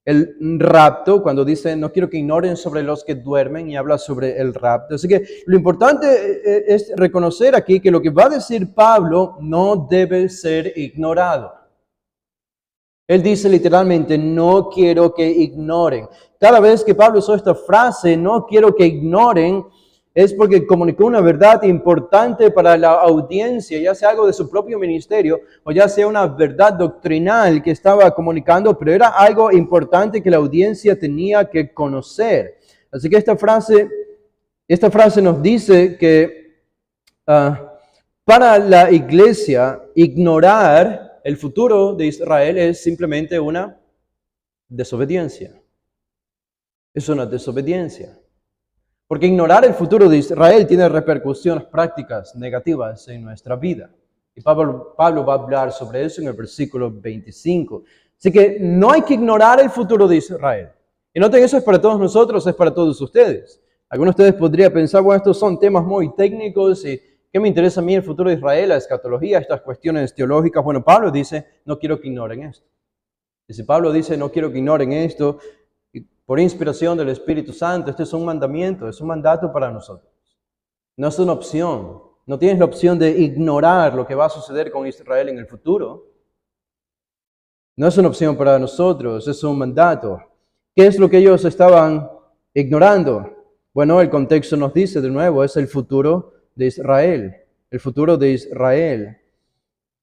el rapto, cuando dice, no quiero que ignoren sobre los que duermen, y habla sobre el rapto. Así que lo importante es reconocer aquí que lo que va a decir Pablo no debe ser ignorado. Él dice literalmente, no quiero que ignoren. Cada vez que Pablo usó esta frase, no quiero que ignoren, es porque comunicó una verdad importante para la audiencia, ya sea algo de su propio ministerio o ya sea una verdad doctrinal que estaba comunicando, pero era algo importante que la audiencia tenía que conocer. Así que esta frase nos dice que para la iglesia ignorar el futuro de Israel es simplemente una desobediencia. Es una desobediencia. Porque ignorar el futuro de Israel tiene repercusiones prácticas negativas en nuestra vida. Y Pablo va a hablar sobre eso en el versículo 25. Así que no hay que ignorar el futuro de Israel. Y noten, eso es para todos nosotros, es para todos ustedes. Algunos de ustedes podrían pensar, bueno, estos son temas muy técnicos y ¿qué me interesa a mí el futuro de Israel, la escatología, estas cuestiones teológicas? Bueno, Pablo dice, no quiero que ignoren esto. Pablo dice, no quiero que ignoren esto. Por inspiración del Espíritu Santo, este es un mandamiento, es un mandato para nosotros. No es una opción. No tienes la opción de ignorar lo que va a suceder con Israel en el futuro. No es una opción para nosotros, es un mandato. ¿Qué es lo que ellos estaban ignorando? Bueno, el contexto nos dice de nuevo, es el futuro de Israel. El futuro de Israel.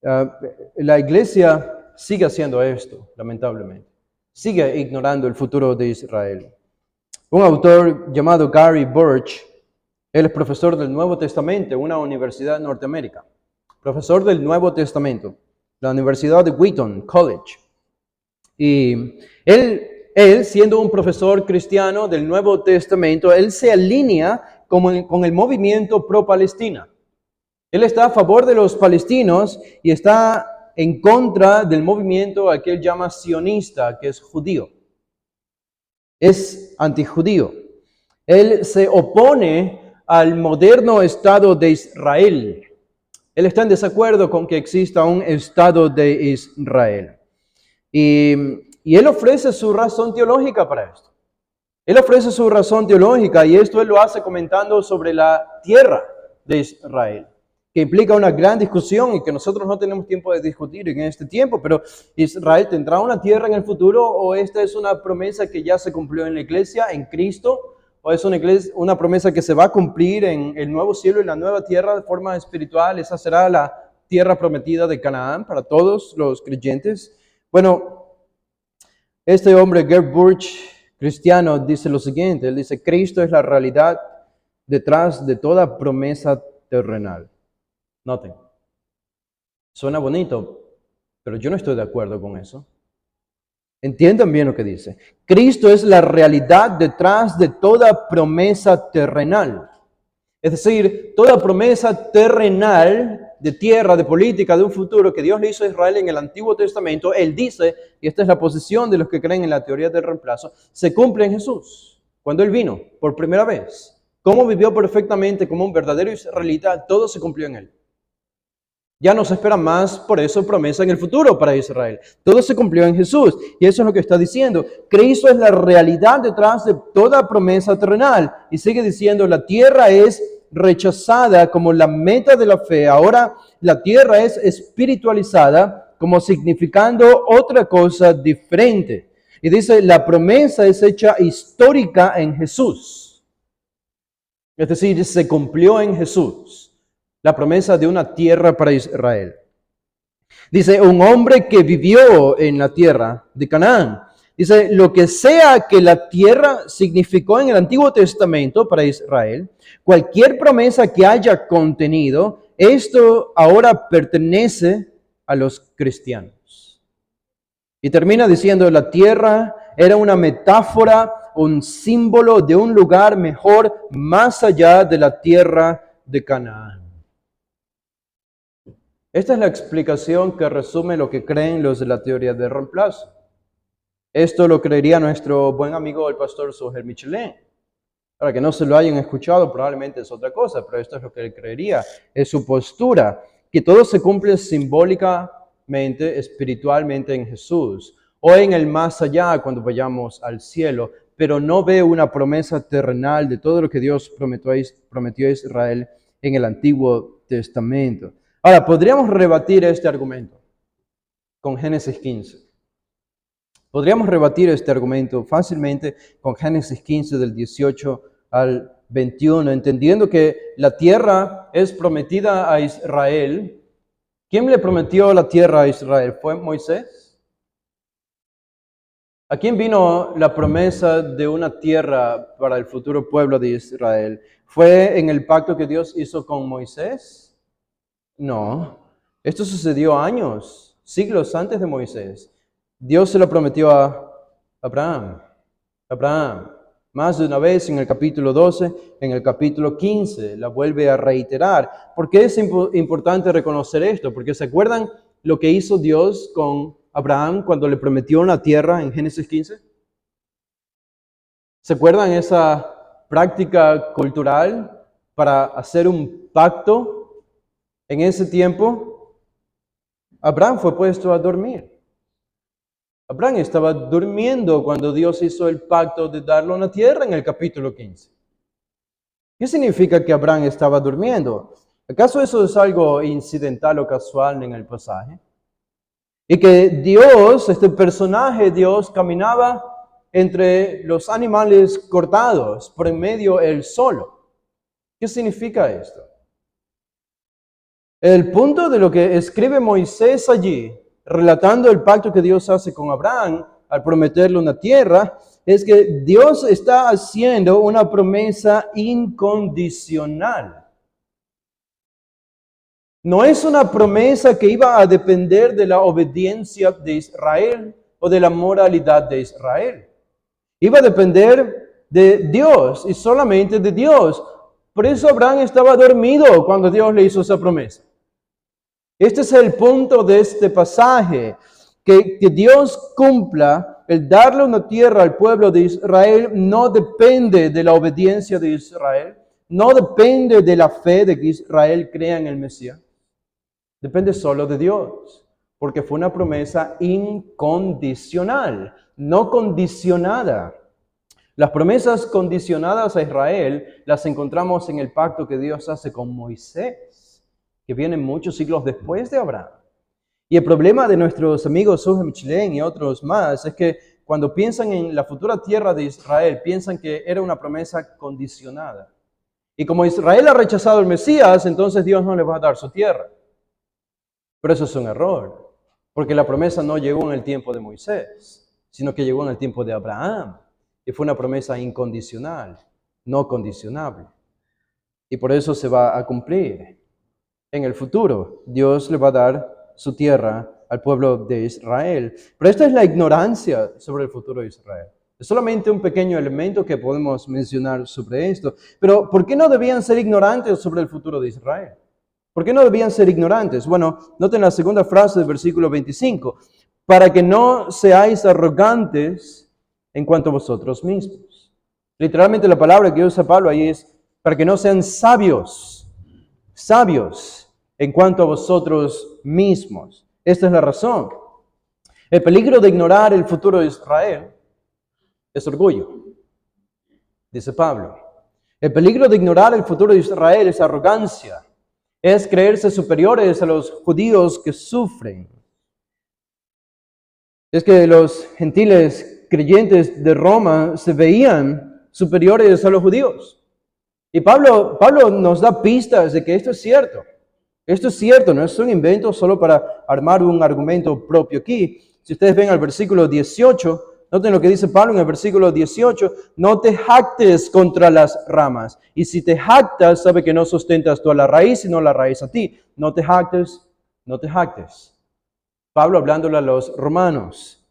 La iglesia sigue haciendo esto, lamentablemente. Sigue ignorando el futuro de Israel. Un autor llamado Gary Burch, él es profesor del Nuevo Testamento en una universidad en Norteamérica. Profesor del Nuevo Testamento, la Universidad de Wheaton College. Y él, siendo un profesor cristiano del Nuevo Testamento, él se alinea con el movimiento pro-Palestina. Él está a favor de los palestinos y está en contra del movimiento que él llama sionista, que es judío. Es antijudío. Él se opone al moderno Estado de Israel. Él está en desacuerdo con que exista un Estado de Israel. Y él ofrece su razón teológica para esto. Él ofrece su razón teológica y esto él lo hace comentando sobre la tierra de Israel, que implica una gran discusión y que nosotros no tenemos tiempo de discutir en este tiempo, pero ¿Israel tendrá una tierra en el futuro o esta es una promesa que ya se cumplió en la iglesia, en Cristo? ¿O es una promesa que se va a cumplir en el nuevo cielo y la nueva tierra de forma espiritual? Esa será la tierra prometida de Canaán para todos los creyentes. Bueno, este hombre, Gerd Burch, cristiano, dice lo siguiente. Él dice, Cristo es la realidad detrás de toda promesa terrenal. Noten, suena bonito, pero yo no estoy de acuerdo con eso. Entiendan bien lo que dice. Cristo es la realidad detrás de toda promesa terrenal. Es decir, toda promesa terrenal de tierra, de política, de un futuro que Dios le hizo a Israel en el Antiguo Testamento, Él dice, y esta es la posición de los que creen en la teoría del reemplazo, se cumple en Jesús, cuando Él vino por primera vez. Cómo vivió perfectamente como un verdadero israelita, todo se cumplió en Él. Ya no se espera más, por eso, promesa en el futuro para Israel. Todo se cumplió en Jesús. Y eso es lo que está diciendo. Cristo es la realidad detrás de toda promesa terrenal. Y sigue diciendo, la tierra es rechazada como la meta de la fe. Ahora la tierra es espiritualizada como significando otra cosa diferente. Y dice, la promesa es hecha histórica en Jesús. Es decir, se cumplió en Jesús. La promesa de una tierra para Israel. Dice, un hombre que vivió en la tierra de Canaán. Dice, lo que sea que la tierra significó en el Antiguo Testamento para Israel, cualquier promesa que haya contenido, esto ahora pertenece a los cristianos. Y termina diciendo, la tierra era una metáfora, un símbolo de un lugar mejor más allá de la tierra de Canaán. Esta es la explicación que resume lo que creen los de la teoría del reemplazo. Esto lo creería nuestro buen amigo el pastor Soher Michelin. Para que no se lo hayan escuchado, probablemente es otra cosa, pero esto es lo que él creería, es su postura, que todo se cumple simbólicamente espiritualmente en Jesús, o en el más allá cuando vayamos al cielo, pero no ve una promesa terrenal de todo lo que Dios prometió a Israel en el Antiguo Testamento. Ahora, podríamos rebatir este argumento con Génesis 15. Podríamos rebatir este argumento fácilmente con Génesis 15 del 18 al 21, entendiendo que la tierra es prometida a Israel. ¿Quién le prometió la tierra a Israel? ¿Fue Moisés? ¿A quién vino la promesa de una tierra para el futuro pueblo de Israel? ¿Fue en el pacto que Dios hizo con Moisés? No. Esto sucedió años, siglos antes de Moisés. Dios se lo prometió a Abraham. Más de una vez en el capítulo 12, en el capítulo 15, la vuelve a reiterar. ¿Por qué es importante reconocer esto? Porque ¿se acuerdan lo que hizo Dios con Abraham cuando le prometió una tierra en Génesis 15? ¿Se acuerdan esa práctica cultural para hacer un pacto? En ese tiempo, Abraham fue puesto a dormir. Abraham estaba durmiendo cuando Dios hizo el pacto de darle una tierra en el capítulo 15. ¿Qué significa que Abraham estaba durmiendo? ¿Acaso eso es algo incidental o casual en el pasaje? Y que Dios, este personaje Dios, caminaba entre los animales cortados, por en medio él solo. ¿Qué significa esto? El punto de lo que escribe Moisés allí, relatando el pacto que Dios hace con Abraham al prometerle una tierra, es que Dios está haciendo una promesa incondicional. No es una promesa que iba a depender de la obediencia de Israel o de la moralidad de Israel. Iba a depender de Dios y solamente de Dios. Por eso Abraham estaba dormido cuando Dios le hizo esa promesa. Este es el punto de este pasaje, que Dios cumpla el darle una tierra al pueblo de Israel no depende de la obediencia de Israel, no depende de la fe de que Israel crea en el Mesías, depende solo de Dios, porque fue una promesa incondicional, no condicionada. Las promesas condicionadas a Israel las encontramos en el pacto que Dios hace con Moisés, que vienen muchos siglos después de Abraham. Y el problema de nuestros amigos Sujem Michelén y otros más es que cuando piensan en la futura tierra de Israel, piensan que era una promesa condicionada. Y como Israel ha rechazado al Mesías, entonces Dios no le va a dar su tierra. Pero eso es un error, porque la promesa no llegó en el tiempo de Moisés, sino que llegó en el tiempo de Abraham. Y fue una promesa incondicional, no condicionable. Y por eso se va a cumplir. En el futuro, Dios le va a dar su tierra al pueblo de Israel. Pero esta es la ignorancia sobre el futuro de Israel. Es solamente un pequeño elemento que podemos mencionar sobre esto. Pero ¿por qué no debían ser ignorantes sobre el futuro de Israel? ¿Por qué no debían ser ignorantes? Bueno, noten la segunda frase del versículo 25. Para que no seáis arrogantes en cuanto a vosotros mismos. Literalmente la palabra que usa Pablo ahí es para que no sean sabios en cuanto a vosotros mismos. Esta es la razón. El peligro de ignorar el futuro de Israel es orgullo, dice Pablo. El peligro de ignorar el futuro de Israel es arrogancia, es creerse superiores a los judíos que sufren. Es que los gentiles creyentes de Roma se veían superiores a los judíos. Y Pablo nos da pistas de que esto es cierto. Esto es cierto, no es un invento solo para armar un argumento propio aquí. Si ustedes ven al versículo 18, noten lo que dice Pablo en el versículo 18, no te jactes contra las ramas. Y si te jactas, sabe que no sustentas tú a la raíz, sino la raíz a ti. No te jactes, no te jactes. Pablo hablándole a los romanos.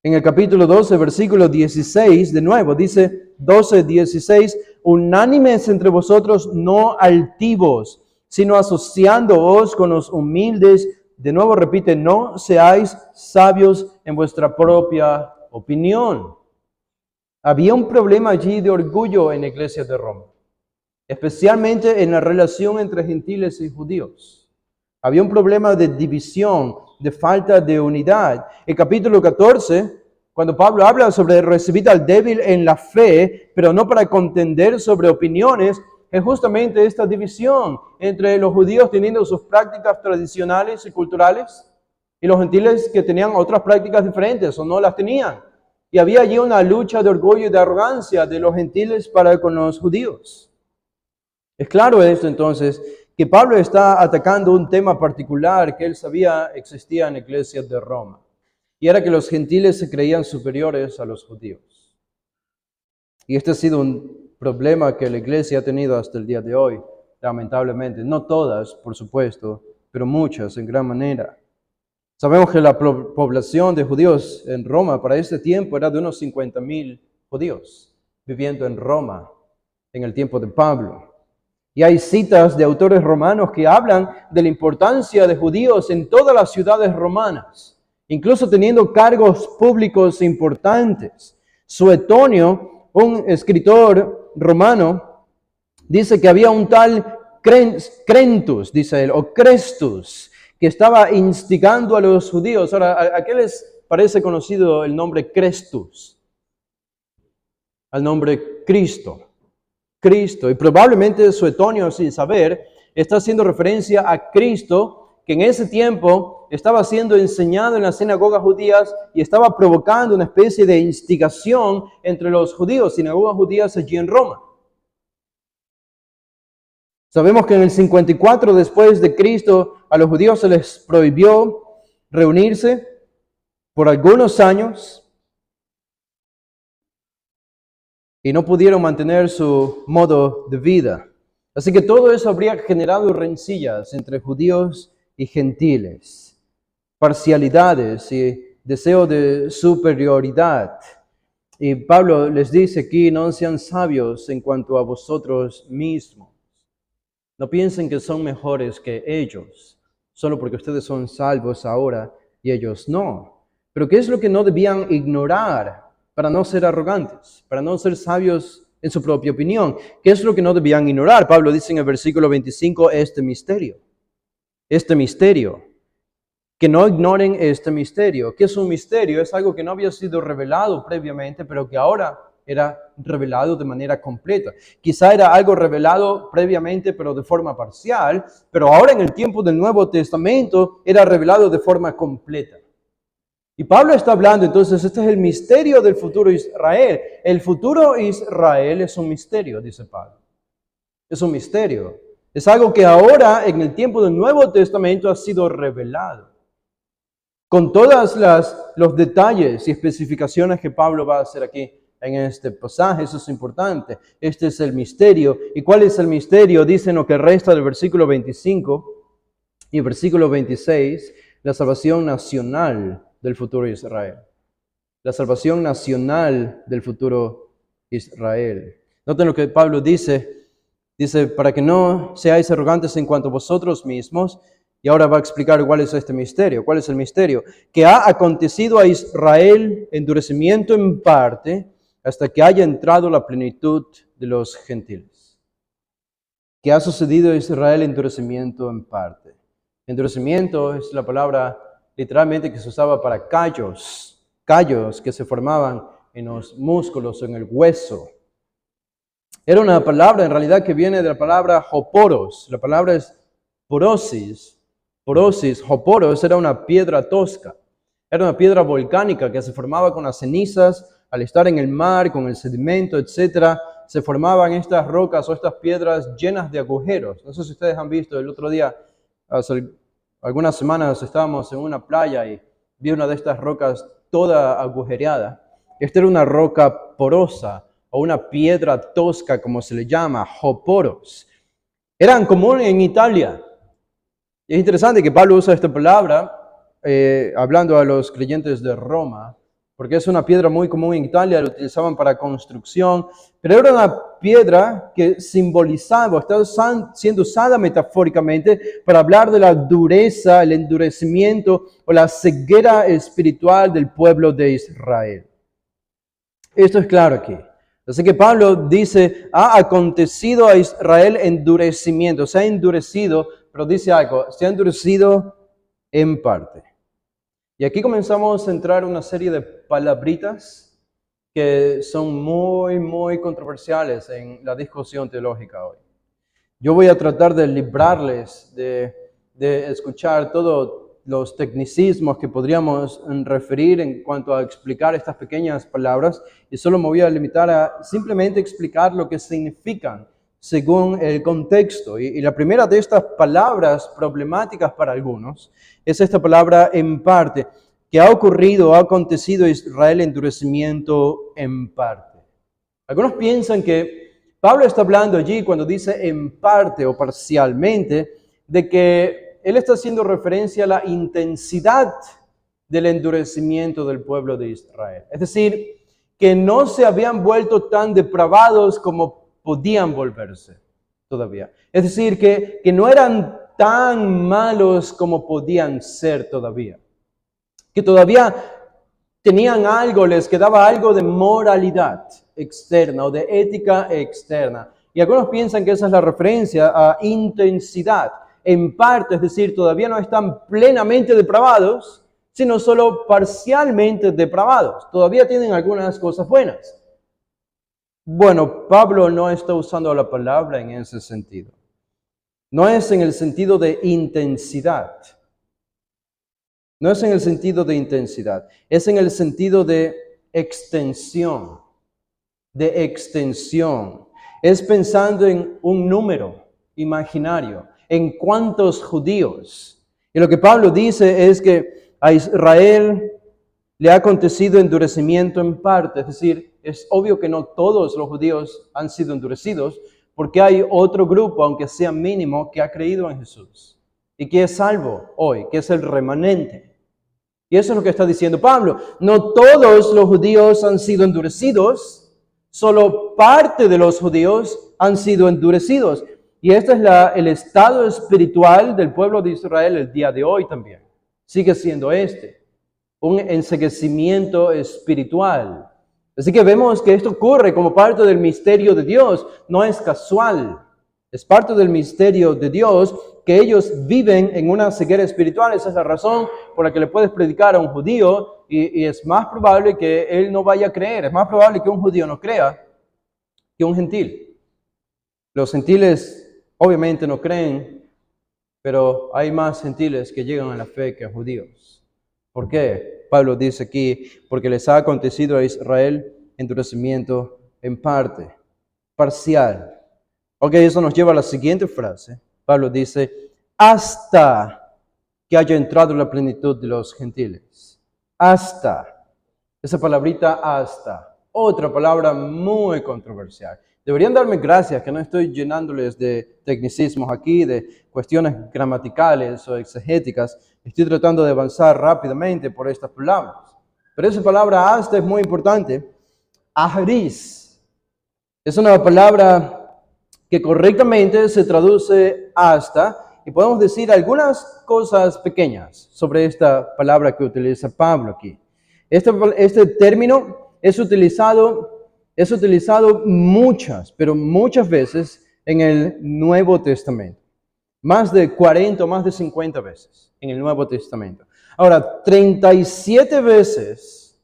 En el capítulo 12, versículo 16, de nuevo, dice 12, 16, unánimes entre vosotros, no altivos, sino asociándoos con los humildes. De nuevo repite, no seáis sabios en vuestra propia opinión. Había un problema allí de orgullo en la iglesia de Roma, especialmente en la relación entre gentiles y judíos. Había un problema de división, de falta de unidad. El capítulo 14, cuando Pablo habla sobre recibir al débil en la fe, pero no para contender sobre opiniones, es justamente esta división entre los judíos teniendo sus prácticas tradicionales y culturales y los gentiles que tenían otras prácticas diferentes o no las tenían. Y había allí una lucha de orgullo y de arrogancia de los gentiles para con los judíos. Es claro esto entonces, que Pablo está atacando un tema particular que él sabía existía en la iglesia de Roma. Y era que los gentiles se creían superiores a los judíos. Y este ha sido un problema que la iglesia ha tenido hasta el día de hoy, lamentablemente. No todas, por supuesto, pero muchas en gran manera. Sabemos que la población de judíos en Roma para este tiempo era de unos 50,000 judíos viviendo en Roma en el tiempo de Pablo. Y hay citas de autores romanos que hablan de la importancia de judíos en todas las ciudades romanas, incluso teniendo cargos públicos importantes. Suetonio, un escritor romano, dice que había un tal Crentus, dice él, o Crestus, que estaba instigando a los judíos. Ahora, ¿a qué les parece conocido el nombre Crestus? Al nombre Cristo. Y probablemente Suetonio, sin saber, está haciendo referencia a Cristo, que en ese tiempo estaba siendo enseñado en las sinagogas judías y estaba provocando una especie de instigación entre los judíos, sinagogas judías allí en Roma. Sabemos que en el 54 después de Cristo a los judíos se les prohibió reunirse por algunos años y no pudieron mantener su modo de vida. Así que todo eso habría generado rencillas entre judíos y gentiles, parcialidades y deseo de superioridad. Y Pablo les dice aquí, no sean sabios en cuanto a vosotros mismos. No piensen que son mejores que ellos, solo porque ustedes son salvos ahora y ellos no. Pero ¿qué es lo que no debían ignorar para no ser arrogantes, para no ser sabios en su propia opinión? ¿Qué es lo que no debían ignorar? Pablo dice en el versículo 25, este misterio, que no ignoren este misterio. ¿Qué es un misterio? Es algo que no había sido revelado previamente, pero que ahora era revelado de manera completa. Quizá era algo revelado previamente, pero de forma parcial, pero ahora en el tiempo del Nuevo Testamento era revelado de forma completa. Y Pablo está hablando, entonces, este es el misterio del futuro Israel. El futuro Israel es un misterio, dice Pablo. Es un misterio. Es algo que ahora, en el tiempo del Nuevo Testamento, ha sido revelado. Con todos los detalles y especificaciones que Pablo va a hacer aquí en este pasaje, eso es importante. Este es el misterio. ¿Y cuál es el misterio? Dicen lo que resta del versículo 25 y el versículo 26, la salvación nacional del futuro Israel. La salvación nacional del futuro Israel. Noten lo que Pablo dice. Dice, para que no seáis arrogantes en cuanto a vosotros mismos. Y ahora va a explicar cuál es este misterio. ¿Cuál es el misterio? Que ha acontecido a Israel endurecimiento en parte hasta que haya entrado la plenitud de los gentiles. ¿Qué ha sucedido a Israel endurecimiento en parte? Endurecimiento es la palabra literalmente que se usaba para callos que se formaban en los músculos, en el hueso. Era una palabra en realidad que viene de la palabra hoporos. La palabra es porosis. Hoporos era una piedra tosca. Era una piedra volcánica que se formaba con las cenizas al estar en el mar, con el sedimento, etc. Se formaban estas rocas o estas piedras llenas de agujeros. No sé si ustedes han visto, el otro día, hace algunas semanas estábamos en una playa y vi una de estas rocas toda agujereada. Esta era una roca porosa o una piedra tosca, como se le llama, hoporos. Eran comunes en Italia. Y es interesante que Pablo usa esta palabra hablando a los creyentes de Roma, porque es una piedra muy común en Italia, la utilizaban para construcción, pero era una piedra que simbolizaba, estaba siendo usada metafóricamente para hablar de la dureza, el endurecimiento o la ceguera espiritual del pueblo de Israel. Esto es claro aquí. Así que Pablo dice, ha acontecido a Israel endurecimiento, se ha endurecido pero dice algo, se ha endurecido en parte. Y aquí comenzamos a entrar en una serie de palabritas que son muy controversiales en la discusión teológica hoy. Yo voy a tratar de librarles de escuchar todos los tecnicismos que podríamos referir en cuanto a explicar estas pequeñas palabras y solo me voy a limitar a simplemente explicar lo que significan según el contexto. Y la primera de estas palabras problemáticas para algunos es esta palabra en parte, que ha acontecido a Israel endurecimiento en parte. Algunos piensan que Pablo está hablando allí cuando dice en parte o parcialmente de que él está haciendo referencia a la intensidad del endurecimiento del pueblo de Israel. Es decir, que no se habían vuelto tan depravados como podían volverse todavía. Es decir, que no eran tan malos como podían ser todavía. Que todavía tenían algo, les quedaba algo de moralidad externa o de ética externa. Y algunos piensan que esa es la referencia a intensidad. En parte, es decir, todavía no están plenamente depravados, sino solo parcialmente depravados. Todavía tienen algunas cosas buenas. Bueno, Pablo no está usando la palabra en ese sentido. No es en el sentido de intensidad. No es en el sentido de intensidad. Es en el sentido de extensión. De extensión. Es pensando en un número imaginario. En cuántos judíos. Y lo que Pablo dice es que a Israel le ha acontecido endurecimiento en parte. Es decir, es obvio que no todos los judíos han sido endurecidos, porque hay otro grupo, aunque sea mínimo, que ha creído en Jesús. Y que es salvo hoy, que es el remanente. Y eso es lo que está diciendo Pablo. No todos los judíos han sido endurecidos, solo parte de los judíos han sido endurecidos. Y este es el estado espiritual del pueblo de Israel el día de hoy también. Sigue siendo un enceguecimiento espiritual. Así que vemos que esto ocurre como parte del misterio de Dios. No es casual. Es parte del misterio de Dios que ellos viven en una ceguera espiritual. Esa es la razón por la que le puedes predicar a un judío y es más probable que él no vaya a creer. Es más probable que un judío no crea que un gentil. Los gentiles obviamente no creen, pero hay más gentiles que llegan a la fe que judíos. ¿Por qué? Pablo dice aquí, porque les ha acontecido a Israel endurecimiento en parte, parcial. Ok, eso nos lleva a la siguiente frase. Pablo dice, hasta que haya entrado la plenitud de los gentiles. Hasta. Esa palabrita hasta. Otra palabra muy controversial. Deberían darme gracias que no estoy llenándoles de tecnicismos aquí, de cuestiones gramaticales o exegéticas. Estoy tratando de avanzar rápidamente por estas palabras. Pero esa palabra hasta es muy importante. Ahris. Es una palabra que correctamente se traduce hasta, y podemos decir algunas cosas pequeñas sobre esta palabra que utiliza Pablo aquí. Este término es utilizado pero muchas veces en el Nuevo Testamento. Más de 40 o más de 50 veces en el Nuevo Testamento. Ahora, 37 veces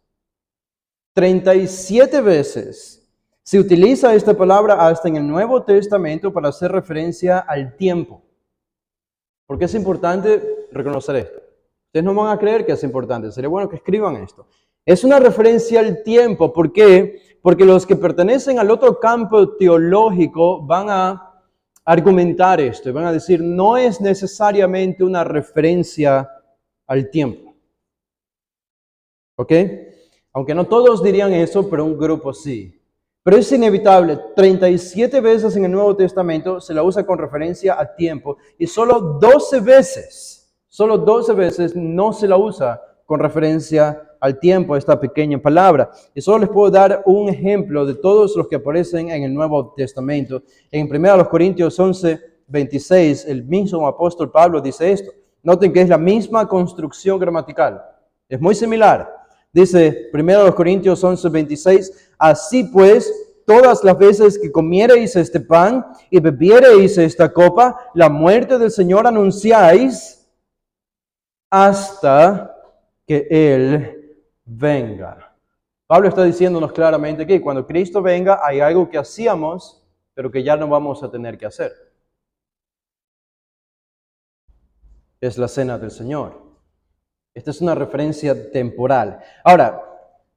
se utiliza esta palabra hasta en el Nuevo Testamento para hacer referencia al tiempo. Porque es importante reconocer esto. Ustedes no van a creer que es importante, sería bueno que escriban esto. Es una referencia al tiempo. ¿Por qué? Porque los que pertenecen al otro campo teológico van a argumentar esto y van a decir, no es necesariamente una referencia al tiempo. ¿Ok? Aunque no todos dirían eso, pero un grupo sí. Pero es inevitable, 37 veces en el Nuevo Testamento se la usa con referencia a tiempo y solo 12 veces no se la usa con referencia al tiempo, esta pequeña palabra. Y solo les puedo dar un ejemplo de todos los que aparecen en el Nuevo Testamento. En 1 Corintios 11, 26, el mismo apóstol Pablo dice esto. Noten que es la misma construcción gramatical. Es muy similar. Dice 1 Corintios 11, 26, así pues, todas las veces que comiereis este pan y bebiereis esta copa, la muerte del Señor anunciáis hasta que Él venga. Pablo está diciéndonos claramente que cuando Cristo venga hay algo que hacíamos, pero que ya no vamos a tener que hacer. Es la cena del Señor. Esta es una referencia temporal. Ahora,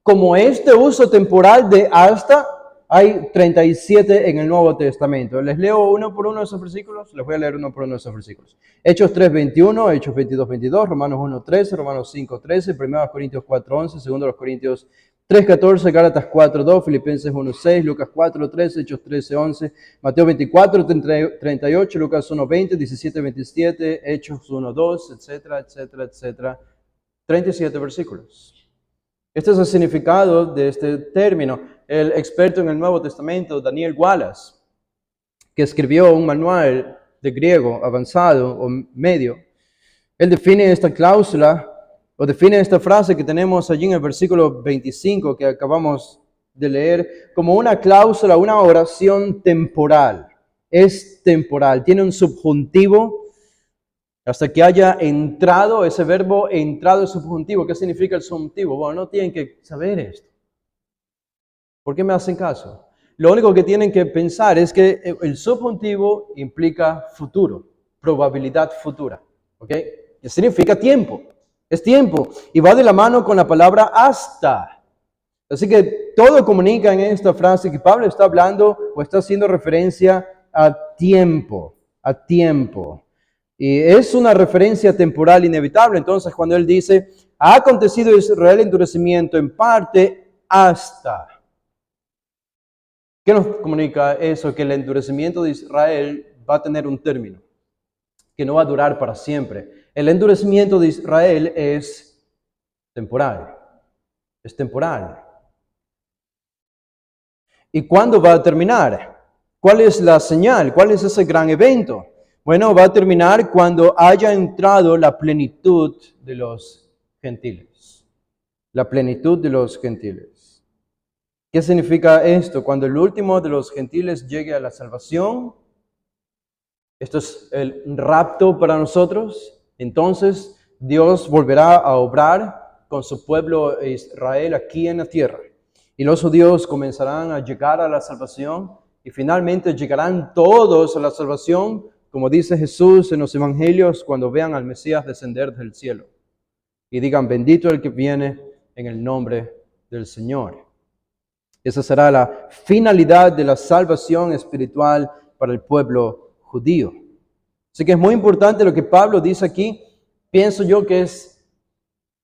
como este uso temporal de hasta, hay 37 en el Nuevo Testamento. Les leo uno por uno de esos versículos. Les voy a leer uno por uno de esos versículos. Hechos 3:21, Hechos 22:22, Romanos 1:13, Romanos 5:13, 1 Corintios 4:11, 2 Corintios 3:14, Gálatas 4:2, Filipenses 1:6, Lucas 4:13, Hechos 13:11, Mateo 24:38, Lucas 1:20, 17:27, Hechos 1:2, etcétera, etcétera, etcétera. 37 versículos. Este es el significado de este término. El experto en el Nuevo Testamento, Daniel Wallace, que escribió un manual de griego avanzado o medio, él define esta cláusula o define esta frase que tenemos allí en el versículo 25 que acabamos de leer como una cláusula, una oración temporal. Es temporal, tiene un subjuntivo. Hasta que haya entrado, ese verbo entrado es subjuntivo. ¿Qué significa el subjuntivo? Bueno, no tienen que saber esto. ¿Por qué me hacen caso? Lo único que tienen que pensar es que el subjuntivo implica futuro, probabilidad futura. ¿Ok? ¿Qué significa tiempo? Es tiempo. Y va de la mano con la palabra hasta. Así que todo comunica en esta frase que Pablo está hablando o está haciendo referencia a tiempo. A tiempo. Y es una referencia temporal inevitable. Entonces, cuando él dice, ha acontecido Israel endurecimiento en parte hasta. ¿Qué nos comunica eso? Que el endurecimiento de Israel va a tener un término, que no va a durar para siempre. El endurecimiento de Israel es temporal. Es temporal. ¿Y cuándo va a terminar? ¿Cuál es la señal? ¿Cuál es ese gran evento? Bueno, va a terminar cuando haya entrado la plenitud de los gentiles. La plenitud de los gentiles. ¿Qué significa esto? Cuando el último de los gentiles llegue a la salvación, esto es el rapto para nosotros, entonces Dios volverá a obrar con su pueblo Israel aquí en la tierra. Y los judíos comenzarán a llegar a la salvación y finalmente llegarán todos a la salvación, como dice Jesús en los evangelios, cuando vean al Mesías descender del cielo. Y digan, bendito el que viene en el nombre del Señor. Esa será la finalidad de la salvación espiritual para el pueblo judío. Así que es muy importante lo que Pablo dice aquí. Pienso yo que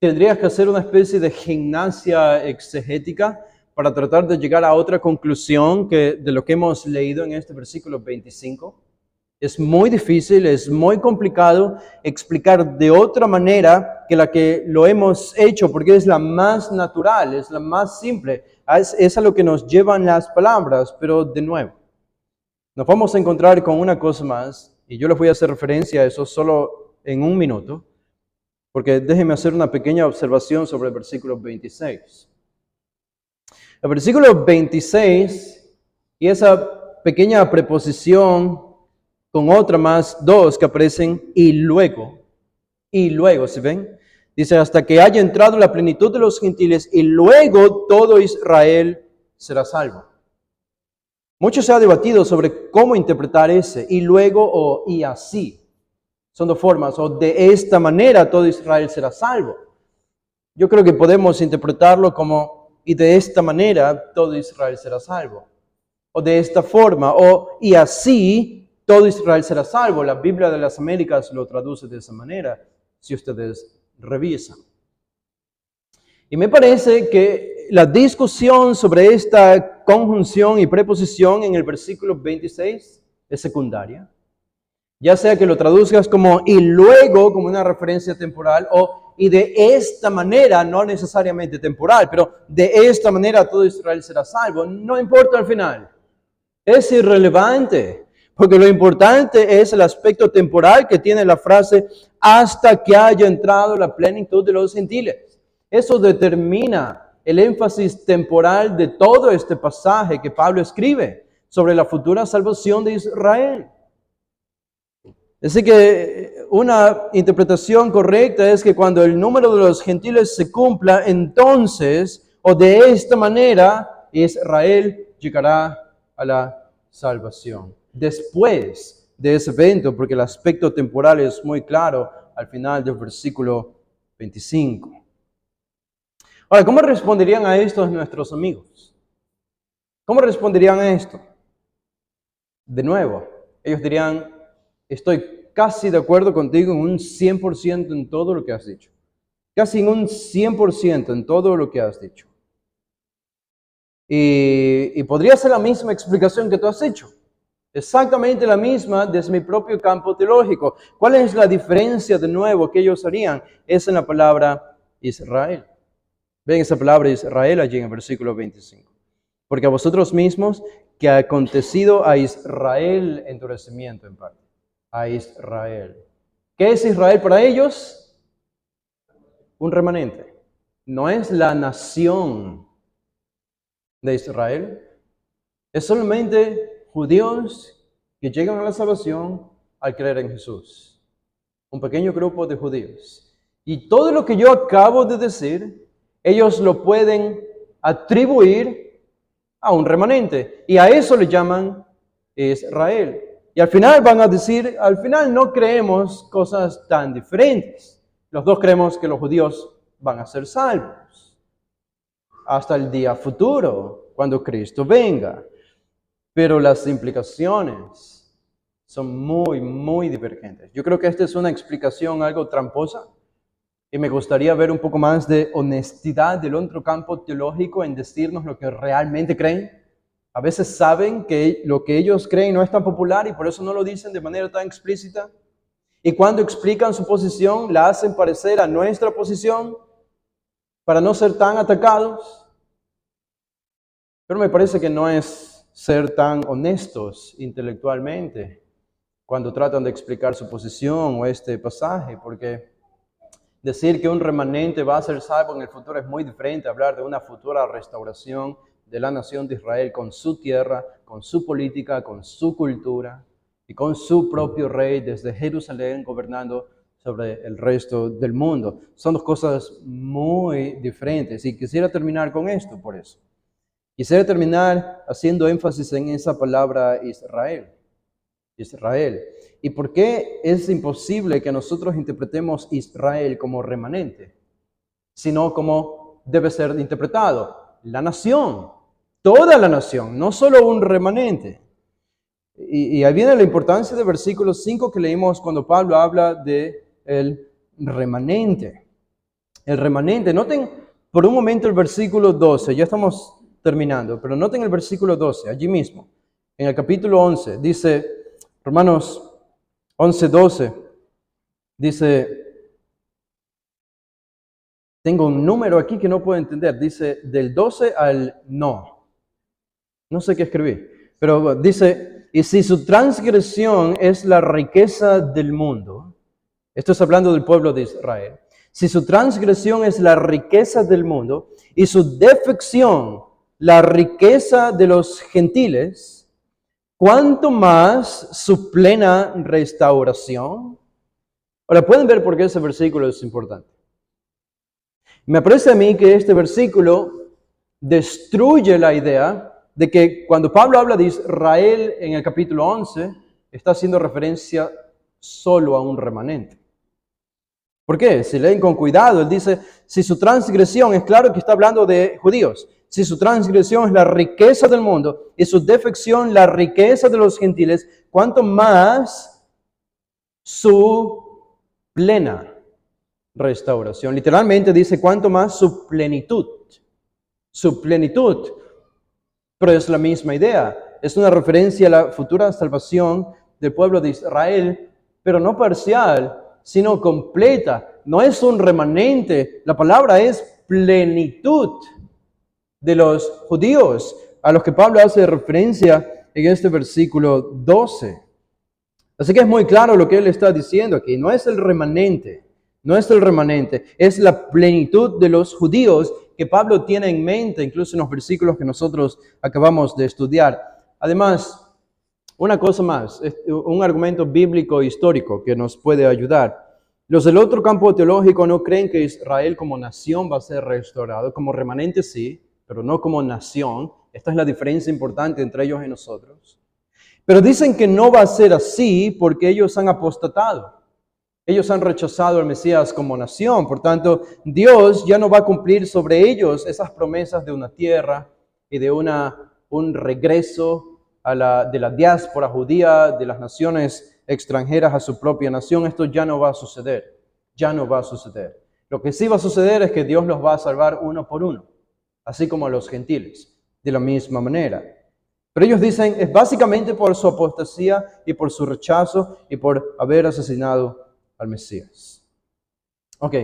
tendrías que hacer una especie de gimnasia exegética para tratar de llegar a otra conclusión de lo que hemos leído en este versículo 25. Es muy difícil, es muy complicado explicar de otra manera que la que lo hemos hecho, porque es la más natural, es la más simple, es a lo que nos llevan las palabras, pero de nuevo, nos vamos a encontrar con una cosa más, y yo les voy a hacer referencia a eso solo en un minuto, porque déjenme hacer una pequeña observación sobre el versículo 26. El versículo 26 y esa pequeña preposición con otra más, dos que aparecen y luego, ¿se ven? Dice, hasta que haya entrado la plenitud de los gentiles y luego todo Israel será salvo. Mucho se ha debatido sobre cómo interpretar ese y luego o y así. Son dos formas, o de esta manera todo Israel será salvo. Yo creo que podemos interpretarlo como y de esta manera todo Israel será salvo. O de esta forma, o y así todo Israel será salvo. La Biblia de las Américas lo traduce de esa manera, si ustedes revisan. Y me parece que la discusión sobre esta conjunción y preposición en el versículo 26 es secundaria. Ya sea que lo traduzcas como y luego, como una referencia temporal, o y de esta manera, no necesariamente temporal, pero de esta manera todo Israel será salvo. No importa al final. Es irrelevante. Porque lo importante es el aspecto temporal que tiene la frase hasta que haya entrado la plenitud de los gentiles. Eso determina el énfasis temporal de todo este pasaje que Pablo escribe sobre la futura salvación de Israel. Así que una interpretación correcta es que cuando el número de los gentiles se cumpla, entonces, o de esta manera, Israel llegará a la salvación. Después de ese evento, porque el aspecto temporal es muy claro al final del versículo 25. Ahora, ¿cómo responderían a esto nuestros amigos? ¿Cómo responderían a esto? De nuevo, ellos dirían: estoy casi de acuerdo contigo en un 100% en todo lo que has dicho. Casi en un 100% en todo lo que has dicho. Y podría ser la misma explicación que tú has hecho. Exactamente la misma desde mi propio campo teológico. ¿Cuál es la diferencia de nuevo que ellos harían? Es en la palabra Israel. Ven esa palabra Israel allí en el versículo 25. Porque a vosotros mismos que ha acontecido a Israel endurecimiento en parte. A Israel. ¿Qué es Israel para ellos? Un remanente. No es la nación de Israel. Es solamente judíos que llegan a la salvación al creer en Jesús. Un pequeño grupo de judíos. Y todo lo que yo acabo de decir, ellos lo pueden atribuir a un remanente. Y a eso le llaman Israel. Y al final van a decir, al final no creemos cosas tan diferentes. Los dos creemos que los judíos van a ser salvos hasta el día futuro, cuando Cristo venga. Pero las implicaciones son muy, muy divergentes. Yo creo que esta es una explicación algo tramposa y me gustaría ver un poco más de honestidad del otro campo teológico en decirnos lo que realmente creen. A veces saben que lo que ellos creen no es tan popular y por eso no lo dicen de manera tan explícita. Y cuando explican su posición, la hacen parecer a nuestra posición para no ser tan atacados. Pero me parece que no es ser tan honestos intelectualmente cuando tratan de explicar su posición o este pasaje, porque decir que un remanente va a ser salvo en el futuro es muy diferente a hablar de una futura restauración de la nación de Israel con su tierra, con su política, con su cultura y con su propio rey desde Jerusalén gobernando sobre el resto del mundo. Son dos cosas muy diferentes y quisiera terminar con esto por eso. Quisiera terminar haciendo énfasis en esa palabra Israel. Israel. ¿Y por qué es imposible que nosotros interpretemos Israel como remanente, sino como debe ser interpretado? La nación, toda la nación, no solo un remanente. Y ahí viene la importancia del versículo 5 que leímos cuando Pablo habla de el remanente. El remanente, noten por un momento el versículo 12, ya estamos terminando, pero noten el versículo 12, allí mismo, en el capítulo 11, dice, Romanos 11:12, dice, tengo un número aquí que no puedo entender, dice del 12 al no sé qué escribí, pero dice, y si su transgresión es la riqueza del mundo, esto es hablando del pueblo de Israel, si su transgresión es la riqueza del mundo y su defección la riqueza de los gentiles, ¿cuánto más su plena restauración? Ahora, ¿pueden ver por qué ese versículo es importante? Me parece a mí que este versículo destruye la idea de que cuando Pablo habla de Israel en el capítulo 11, está haciendo referencia solo a un remanente. ¿Por qué? Si leen con cuidado, él dice, si su transgresión, es claro que está hablando de judíos, si su transgresión es la riqueza del mundo y su defección la riqueza de los gentiles, ¿cuánto más su plena restauración? Literalmente dice, ¿cuánto más su plenitud? Su plenitud. Pero es la misma idea. Es una referencia a la futura salvación del pueblo de Israel, pero no parcial, sino completa. No es un remanente. La palabra es plenitud de los judíos, a los que Pablo hace referencia en este versículo 12. Así que es muy claro lo que él está diciendo aquí. No es el remanente, no es el remanente, es la plenitud de los judíos que Pablo tiene en mente, incluso en los versículos que nosotros acabamos de estudiar. Además, una cosa más, un argumento bíblico histórico que nos puede ayudar. Los del otro campo teológico no creen que Israel como nación va a ser restaurado, como remanente sí, pero no como nación. Esta es la diferencia importante entre ellos y nosotros. Pero dicen que no va a ser así porque ellos han apostatado. Ellos han rechazado al Mesías como nación. Por tanto, Dios ya no va a cumplir sobre ellos esas promesas de una tierra y de un regreso de la diáspora judía, de las naciones extranjeras a su propia nación. Esto ya no va a suceder. Ya no va a suceder. Lo que sí va a suceder es que Dios los va a salvar uno por uno, así como a los gentiles, de la misma manera. Pero ellos dicen, es básicamente por su apostasía y por su rechazo y por haber asesinado al Mesías. Ok,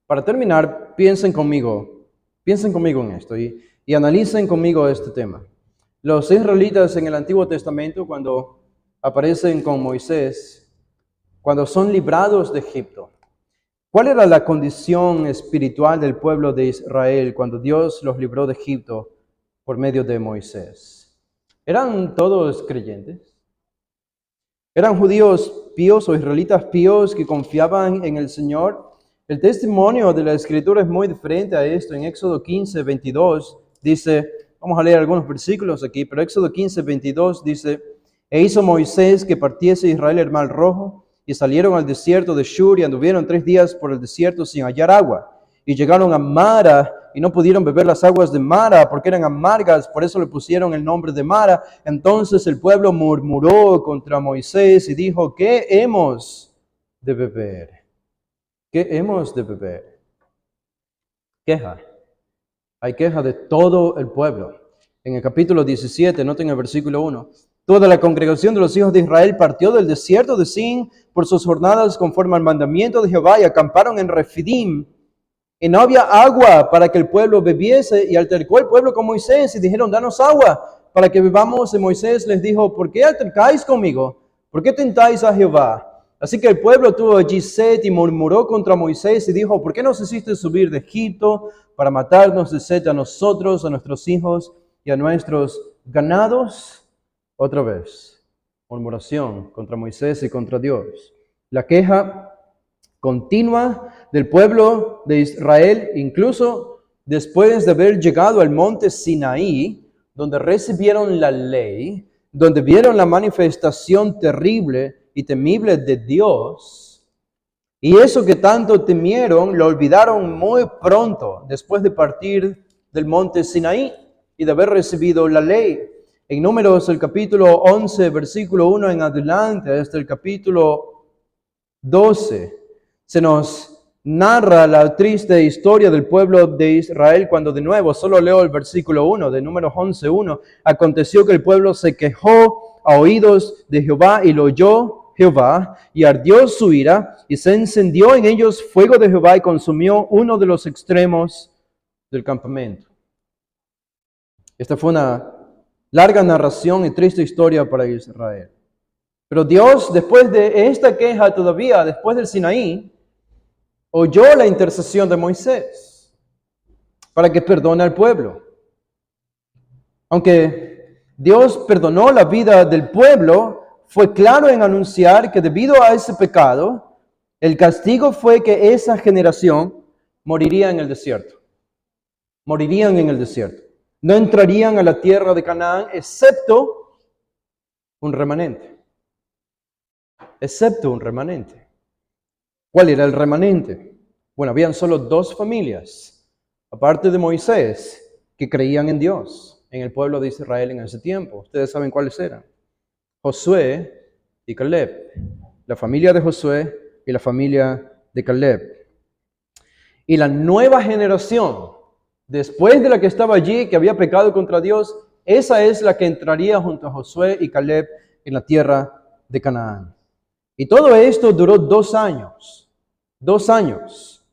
para terminar, piensen conmigo en esto y analicen conmigo este tema. Los israelitas en el Antiguo Testamento, cuando aparecen con Moisés, cuando son librados de Egipto, ¿cuál era la condición espiritual del pueblo de Israel cuando Dios los libró de Egipto por medio de Moisés? ¿Eran todos creyentes? ¿Eran judíos píos o israelitas píos que confiaban en el Señor? El testimonio de la Escritura es muy diferente a esto. En Éxodo 15, 22 dice, vamos a leer algunos versículos aquí, pero Éxodo 15, 22 dice, e hizo Moisés que partiese Israel el mar Rojo, y salieron al desierto de Shur y anduvieron 3 días por el desierto sin hallar agua. Y llegaron a Mara y no pudieron beber las aguas de Mara porque eran amargas, por eso le pusieron el nombre de Mara. Entonces el pueblo murmuró contra Moisés y dijo, ¿qué hemos de beber? ¿Qué hemos de beber? Queja. Hay queja de todo el pueblo. En el capítulo 17, noten el versículo 1. Toda la congregación de los hijos de Israel partió del desierto de Sin por sus jornadas conforme al mandamiento de Jehová y acamparon en Refidim. Y no había agua para que el pueblo bebiese, y altercó el pueblo con Moisés y dijeron, danos agua para que bebamos. Y Moisés les dijo, ¿por qué altercáis conmigo? ¿Por qué tentáis a Jehová? Así que el pueblo tuvo allí sed y murmuró contra Moisés y dijo, ¿por qué nos hiciste subir de Egipto para matarnos de sed a nosotros, a nuestros hijos y a nuestros ganados? Otra vez, murmuración contra Moisés y contra Dios. La queja continua del pueblo de Israel, incluso después de haber llegado al monte Sinaí, donde recibieron la ley, donde vieron la manifestación terrible y temible de Dios, y eso que tanto temieron, lo olvidaron muy pronto, después de partir del monte Sinaí y de haber recibido la ley. En Números, el capítulo 11, versículo 1 en adelante, hasta el capítulo 12, se nos narra la triste historia del pueblo de Israel cuando de nuevo, solo leo el versículo 1 de Números 11, 1. Aconteció que el pueblo se quejó a oídos de Jehová y lo oyó Jehová y ardió su ira y se encendió en ellos fuego de Jehová y consumió uno de los extremos del campamento. Esta fue una larga narración y triste historia para Israel. Pero Dios, después de esta queja todavía, después del Sinaí, oyó la intercesión de Moisés para que perdone al pueblo. Aunque Dios perdonó la vida del pueblo, fue claro en anunciar que debido a ese pecado, el castigo fue que esa generación moriría en el desierto. Morirían en el desierto. No entrarían a la tierra de Canaán, excepto un remanente. Excepto un remanente. ¿Cuál era el remanente? Bueno, habían solo 2 familias, aparte de Moisés, que creían en Dios, en el pueblo de Israel en ese tiempo. Ustedes saben cuáles eran. Josué y Caleb. La familia de Josué y la familia de Caleb. Y la nueva generación, después de la que estaba allí, que había pecado contra Dios, esa es la que entraría junto a Josué y Caleb en la tierra de Canaán. Y todo esto duró 2 años. 2 años.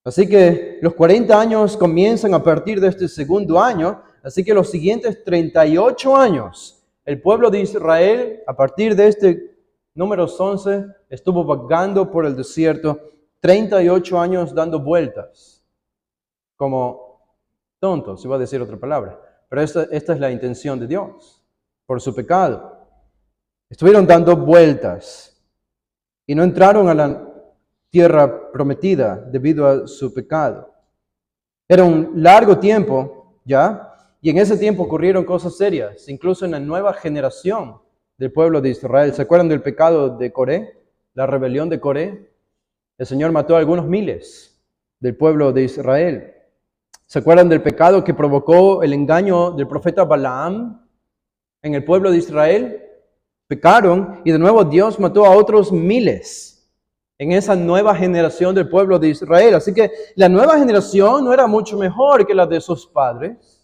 Así que los 40 años comienzan a partir de este segundo año. Así que los siguientes 38 años, el pueblo de Israel, a partir de este Números 11, estuvo vagando por el desierto 38 años dando vueltas, como tontos, iba a decir otra palabra. Pero esta es la intención de Dios, por su pecado. Estuvieron dando vueltas y no entraron a la tierra prometida debido a su pecado. Era un largo tiempo ya, y en ese tiempo ocurrieron cosas serias, incluso en la nueva generación del pueblo de Israel. ¿Se acuerdan del pecado de Coré? La rebelión de Coré. El Señor mató a algunos miles del pueblo de Israel. ¿Se acuerdan del pecado que provocó el engaño del profeta Balaam en el pueblo de Israel? Pecaron y de nuevo Dios mató a otros miles en esa nueva generación del pueblo de Israel. Así que la nueva generación no era mucho mejor que la de sus padres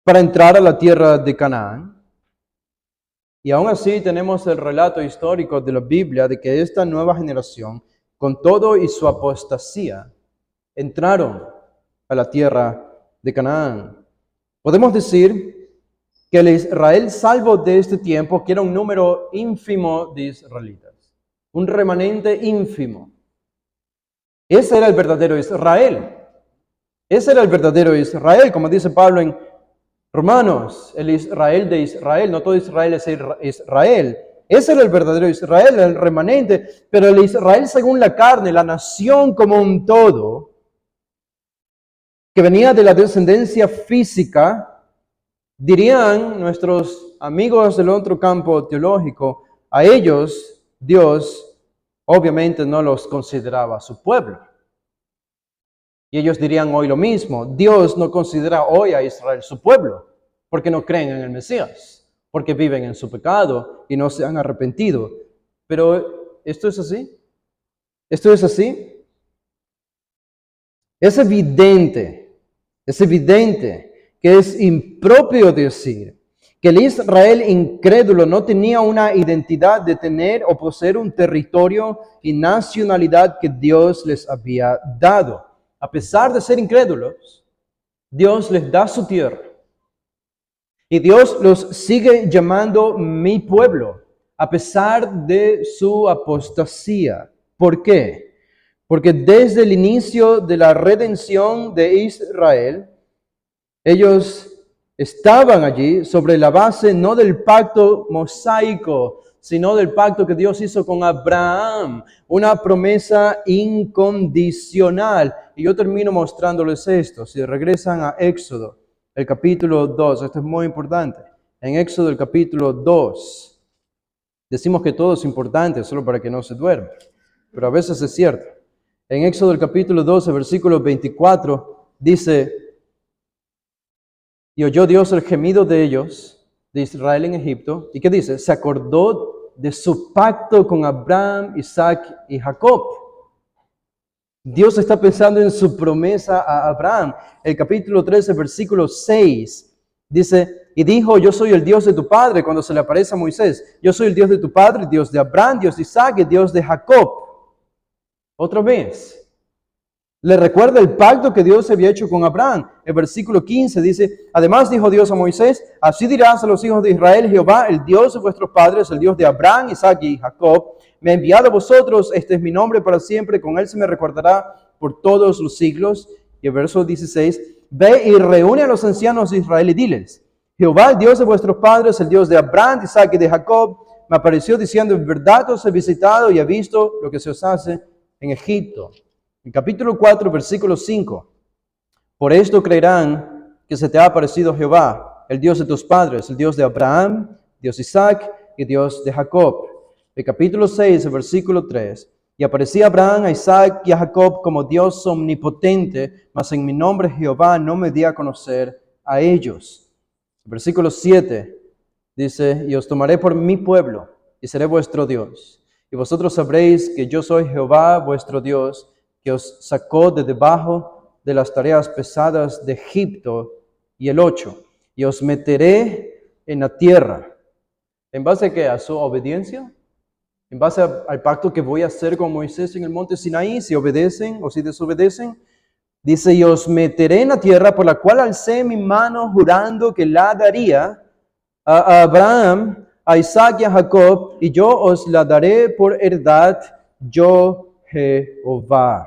para entrar a la tierra de Canaán. Y aún así tenemos el relato histórico de la Biblia de que esta nueva generación, con todo y su apostasía, entraron a la tierra de Canaán. Podemos decir que el Israel salvo de este tiempo, que era un número ínfimo de israelitas, un remanente ínfimo. Ese era el verdadero Israel. Ese era el verdadero Israel, como dice Pablo en Romanos, el Israel de Israel, no todo Israel es Israel. Ese era el verdadero Israel, el remanente, pero el Israel según la carne, la nación como un todo, que venía de la descendencia física, dirían nuestros amigos del otro campo teológico, a ellos Dios obviamente no los consideraba su pueblo. Y ellos dirían hoy lo mismo, Dios no considera hoy a Israel su pueblo, porque no creen en el Mesías, porque viven en su pecado y no se han arrepentido. Pero ¿esto es así? ¿Esto es así? Es evidente que es impropio decir que el Israel incrédulo no tenía una identidad de tener o poseer un territorio y nacionalidad que Dios les había dado. A pesar de ser incrédulos, Dios les da su tierra. Y Dios los sigue llamando mi pueblo, a pesar de su apostasía. ¿Por qué? Porque desde el inicio de la redención de Israel, ellos estaban allí sobre la base no del pacto mosaico, sino del pacto que Dios hizo con Abraham, una promesa incondicional. Y yo termino mostrándoles esto. Si regresan a Éxodo, el capítulo 2, esto es muy importante. En Éxodo, el capítulo 2, decimos que todo es importante solo para que no se duerma, pero a veces es cierto. En Éxodo, el capítulo 12, versículo 24, dice: y oyó Dios el gemido de ellos, de Israel en Egipto. ¿Y qué dice? Se acordó de su pacto con Abraham, Isaac y Jacob. Dios está pensando en su promesa a Abraham. El capítulo 13, versículo 6, dice: y dijo, yo soy el Dios de tu padre, cuando se le aparece a Moisés. Yo soy el Dios de tu padre, Dios de Abraham, Dios de Isaac y Dios de Jacob. Otra vez. Le recuerda el pacto que Dios había hecho con Abraham. El versículo 15 dice: además dijo Dios a Moisés, así dirás a los hijos de Israel, Jehová, el Dios de vuestros padres, el Dios de Abraham, Isaac y Jacob, me ha enviado a vosotros, este es mi nombre para siempre, con él se me recordará por todos los siglos. Y el verso 16, ve y reúne a los ancianos de Israel y diles: Jehová, el Dios de vuestros padres, el Dios de Abraham, de Isaac y de Jacob, me apareció diciendo, en verdad os he visitado y he visto lo que se os hace en Egipto. En capítulo 4, versículo 5, por esto creerán que se te ha aparecido Jehová, el Dios de tus padres, el Dios de Abraham, Dios de Isaac y Dios de Jacob. El capítulo 6, versículo 3, y aparecía Abraham, a Isaac y a Jacob como Dios omnipotente, mas en mi nombre Jehová no me di a conocer a ellos. El versículo 7 dice, y os tomaré por mi pueblo y seré vuestro Dios. Y vosotros sabréis que yo soy Jehová vuestro Dios, que os sacó de debajo de las tareas pesadas de Egipto. Y el 8, y os meteré en la tierra. ¿En base a qué? ¿A su obediencia? ¿En base al pacto que voy a hacer con Moisés en el monte Sinaí? Si obedecen o si desobedecen. Dice, y os meteré en la tierra por la cual alcé mi mano jurando que la daría a Abraham, a Isaac y a Jacob, y yo os la daré por heredad, yo Jehová.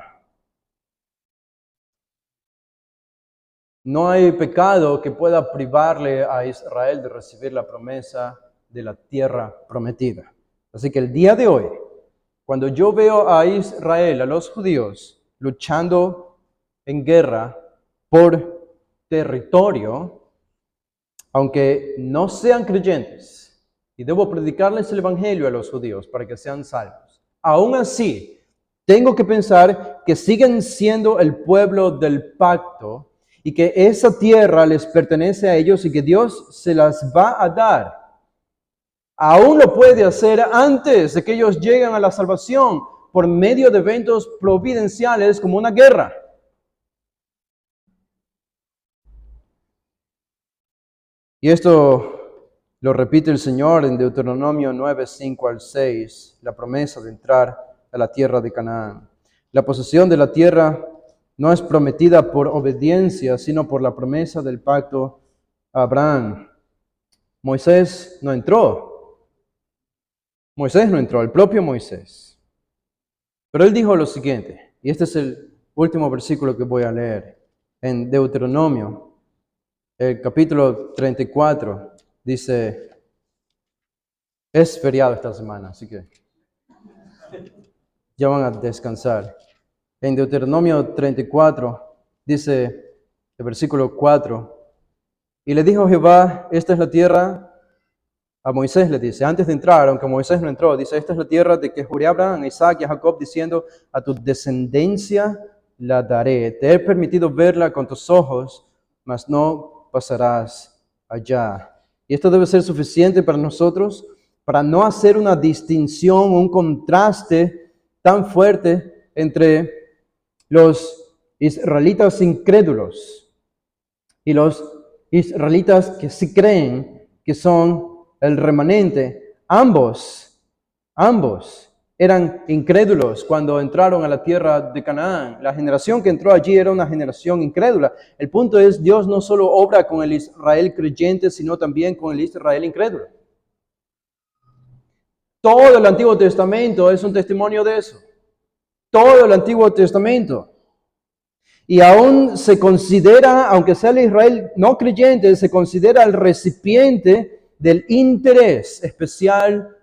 No hay pecado que pueda privarle a Israel de recibir la promesa de la tierra prometida. Así que el día de hoy, cuando yo veo a Israel, a los judíos, luchando en guerra por territorio, aunque no sean creyentes, y debo predicarles el evangelio a los judíos para que sean salvos, aún así, tengo que pensar que siguen siendo el pueblo del pacto y que esa tierra les pertenece a ellos y que Dios se las va a dar. Aún lo puede hacer antes de que ellos lleguen a la salvación por medio de eventos providenciales como una guerra. Y esto lo repite el Señor en Deuteronomio 9, 5 al 6, la promesa de entrar a la tierra de Canaán. La posesión de la tierra no es prometida por obediencia, sino por la promesa del pacto a Abraham. Moisés no entró. Moisés no entró, el propio Moisés. Pero él dijo lo siguiente, y este es el último versículo que voy a leer, en Deuteronomio, el capítulo 34, dice, es feriado esta semana, así que ya van a descansar. En Deuteronomio 34, dice el versículo 4, y le dijo Jehová, esta es la tierra. A Moisés le dice, antes de entrar, aunque Moisés no entró, dice, esta es la tierra de que juré a Abraham, a Isaac y a Jacob, diciendo, a tu descendencia la daré. Te he permitido verla con tus ojos, mas no pasarás allá. Y esto debe ser suficiente para nosotros, para no hacer una distinción, un contraste tan fuerte entre los israelitas incrédulos y los israelitas que sí creen que son el remanente. Ambos eran incrédulos cuando entraron a la tierra de Canaán. La generación que entró allí era una generación incrédula. El punto es, Dios no solo obra con el Israel creyente, sino también con el Israel incrédulo. Todo el Antiguo Testamento es un testimonio de eso. Todo el Antiguo Testamento. Y aún se considera, aunque sea el Israel no creyente, se considera el recipiente del interés especial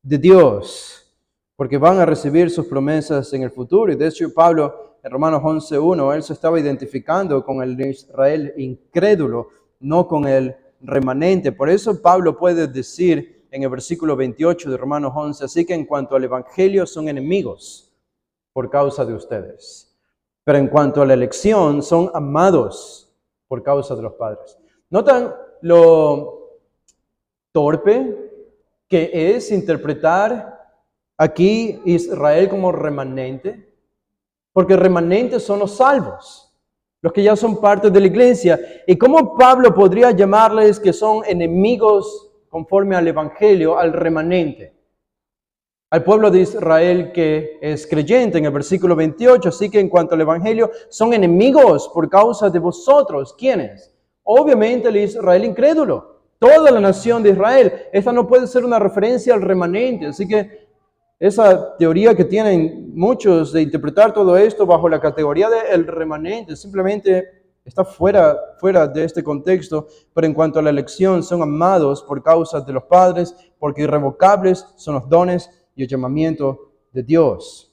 de Dios, porque van a recibir sus promesas en el futuro. Y de hecho Pablo en Romanos 11:1, él se estaba identificando con el Israel incrédulo, no con el remanente. Por eso Pablo puede decir en el versículo 28 de Romanos 11, así que en cuanto al evangelio son enemigos por causa de ustedes, pero en cuanto a la elección son amados por causa de los padres. ¿Notan lo torpe que es interpretar aquí Israel como remanente? Porque remanentes son los salvos, los que ya son parte de la iglesia. ¿Y cómo Pablo podría llamarles que son enemigos conforme al evangelio, al remanente? Al pueblo de Israel que es creyente en el versículo 28, así que en cuanto al evangelio, son enemigos por causa de vosotros. ¿Quiénes? Obviamente el Israel incrédulo, toda la nación de Israel. Esta no puede ser una referencia al remanente, así que esa teoría que tienen muchos de interpretar todo esto bajo la categoría del remanente, simplemente está fuera de este contexto, pero en cuanto a la elección, son amados por causa de los padres, porque irrevocables son los dones y el llamamiento de Dios.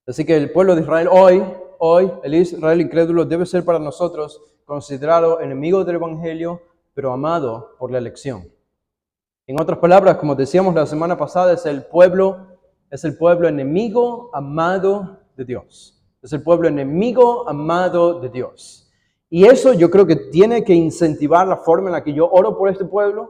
Así que el pueblo de Israel hoy, el Israel incrédulo debe ser para nosotros considerado enemigo del evangelio, pero amado por la elección. En otras palabras, como decíamos la semana pasada, es el pueblo enemigo amado de Dios. Es el pueblo enemigo amado de Dios. Y eso yo creo que tiene que incentivar la forma en la que yo oro por este pueblo,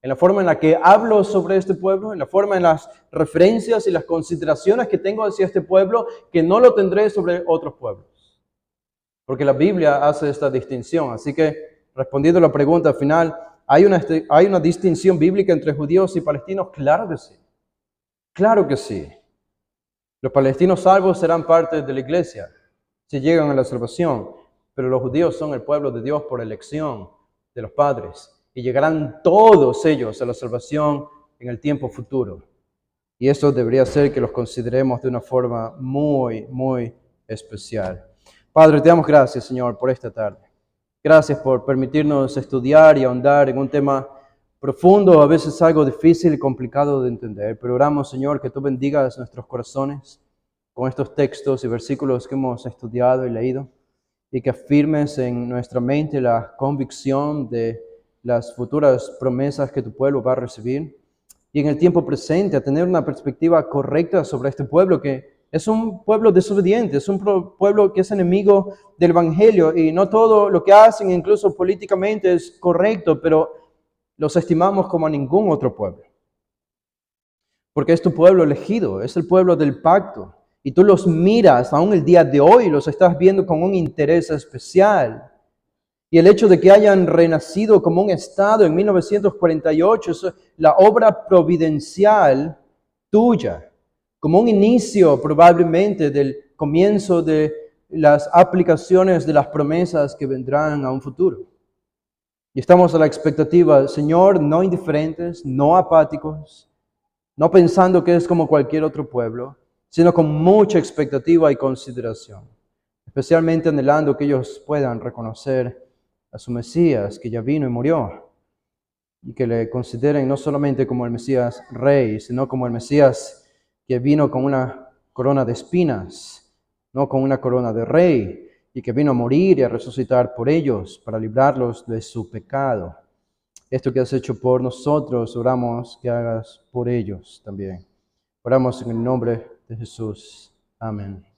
en la forma en la que hablo sobre este pueblo, en la forma en las referencias y las consideraciones que tengo hacia este pueblo, que no lo tendré sobre otros pueblos. Porque la Biblia hace esta distinción. Así que, respondiendo a la pregunta final, ¿hay una distinción bíblica entre judíos y palestinos? Claro que sí. Claro que sí. Los palestinos salvos serán parte de la iglesia si llegan a la salvación, pero los judíos son el pueblo de Dios por elección de los padres y llegarán todos ellos a la salvación en el tiempo futuro. Y eso debería ser que los consideremos de una forma muy, muy especial. Padre, te damos gracias, Señor, por esta tarde. Gracias por permitirnos estudiar y ahondar en un tema profundo, a veces algo difícil y complicado de entender. Pero oramos, Señor, que tú bendigas nuestros corazones con estos textos y versículos que hemos estudiado y leído, y que afirmes en nuestra mente la convicción de las futuras promesas que tu pueblo va a recibir, y en el tiempo presente a tener una perspectiva correcta sobre este pueblo que es un pueblo desobediente, es un pueblo que es enemigo del Evangelio, y no todo lo que hacen, incluso políticamente, es correcto, pero los estimamos como a ningún otro pueblo. Porque es tu pueblo elegido, es el pueblo del pacto. Y tú los miras, aún el día de hoy, los estás viendo con un interés especial. Y el hecho de que hayan renacido como un Estado en 1948 es la obra providencial tuya, como un inicio probablemente del comienzo de las aplicaciones de las promesas que vendrán a un futuro. Y estamos a la expectativa, Señor, no indiferentes, no apáticos, no pensando que es como cualquier otro pueblo, sino con mucha expectativa y consideración, especialmente anhelando que ellos puedan reconocer a su Mesías que ya vino y murió, y que le consideren no solamente como el Mesías rey, sino como el Mesías que vino con una corona de espinas, no con una corona de rey, y que vino a morir y a resucitar por ellos para librarlos de su pecado. Esto que has hecho por nosotros, oramos que hagas por ellos también. Oramos en el nombre de Jesús. Amén.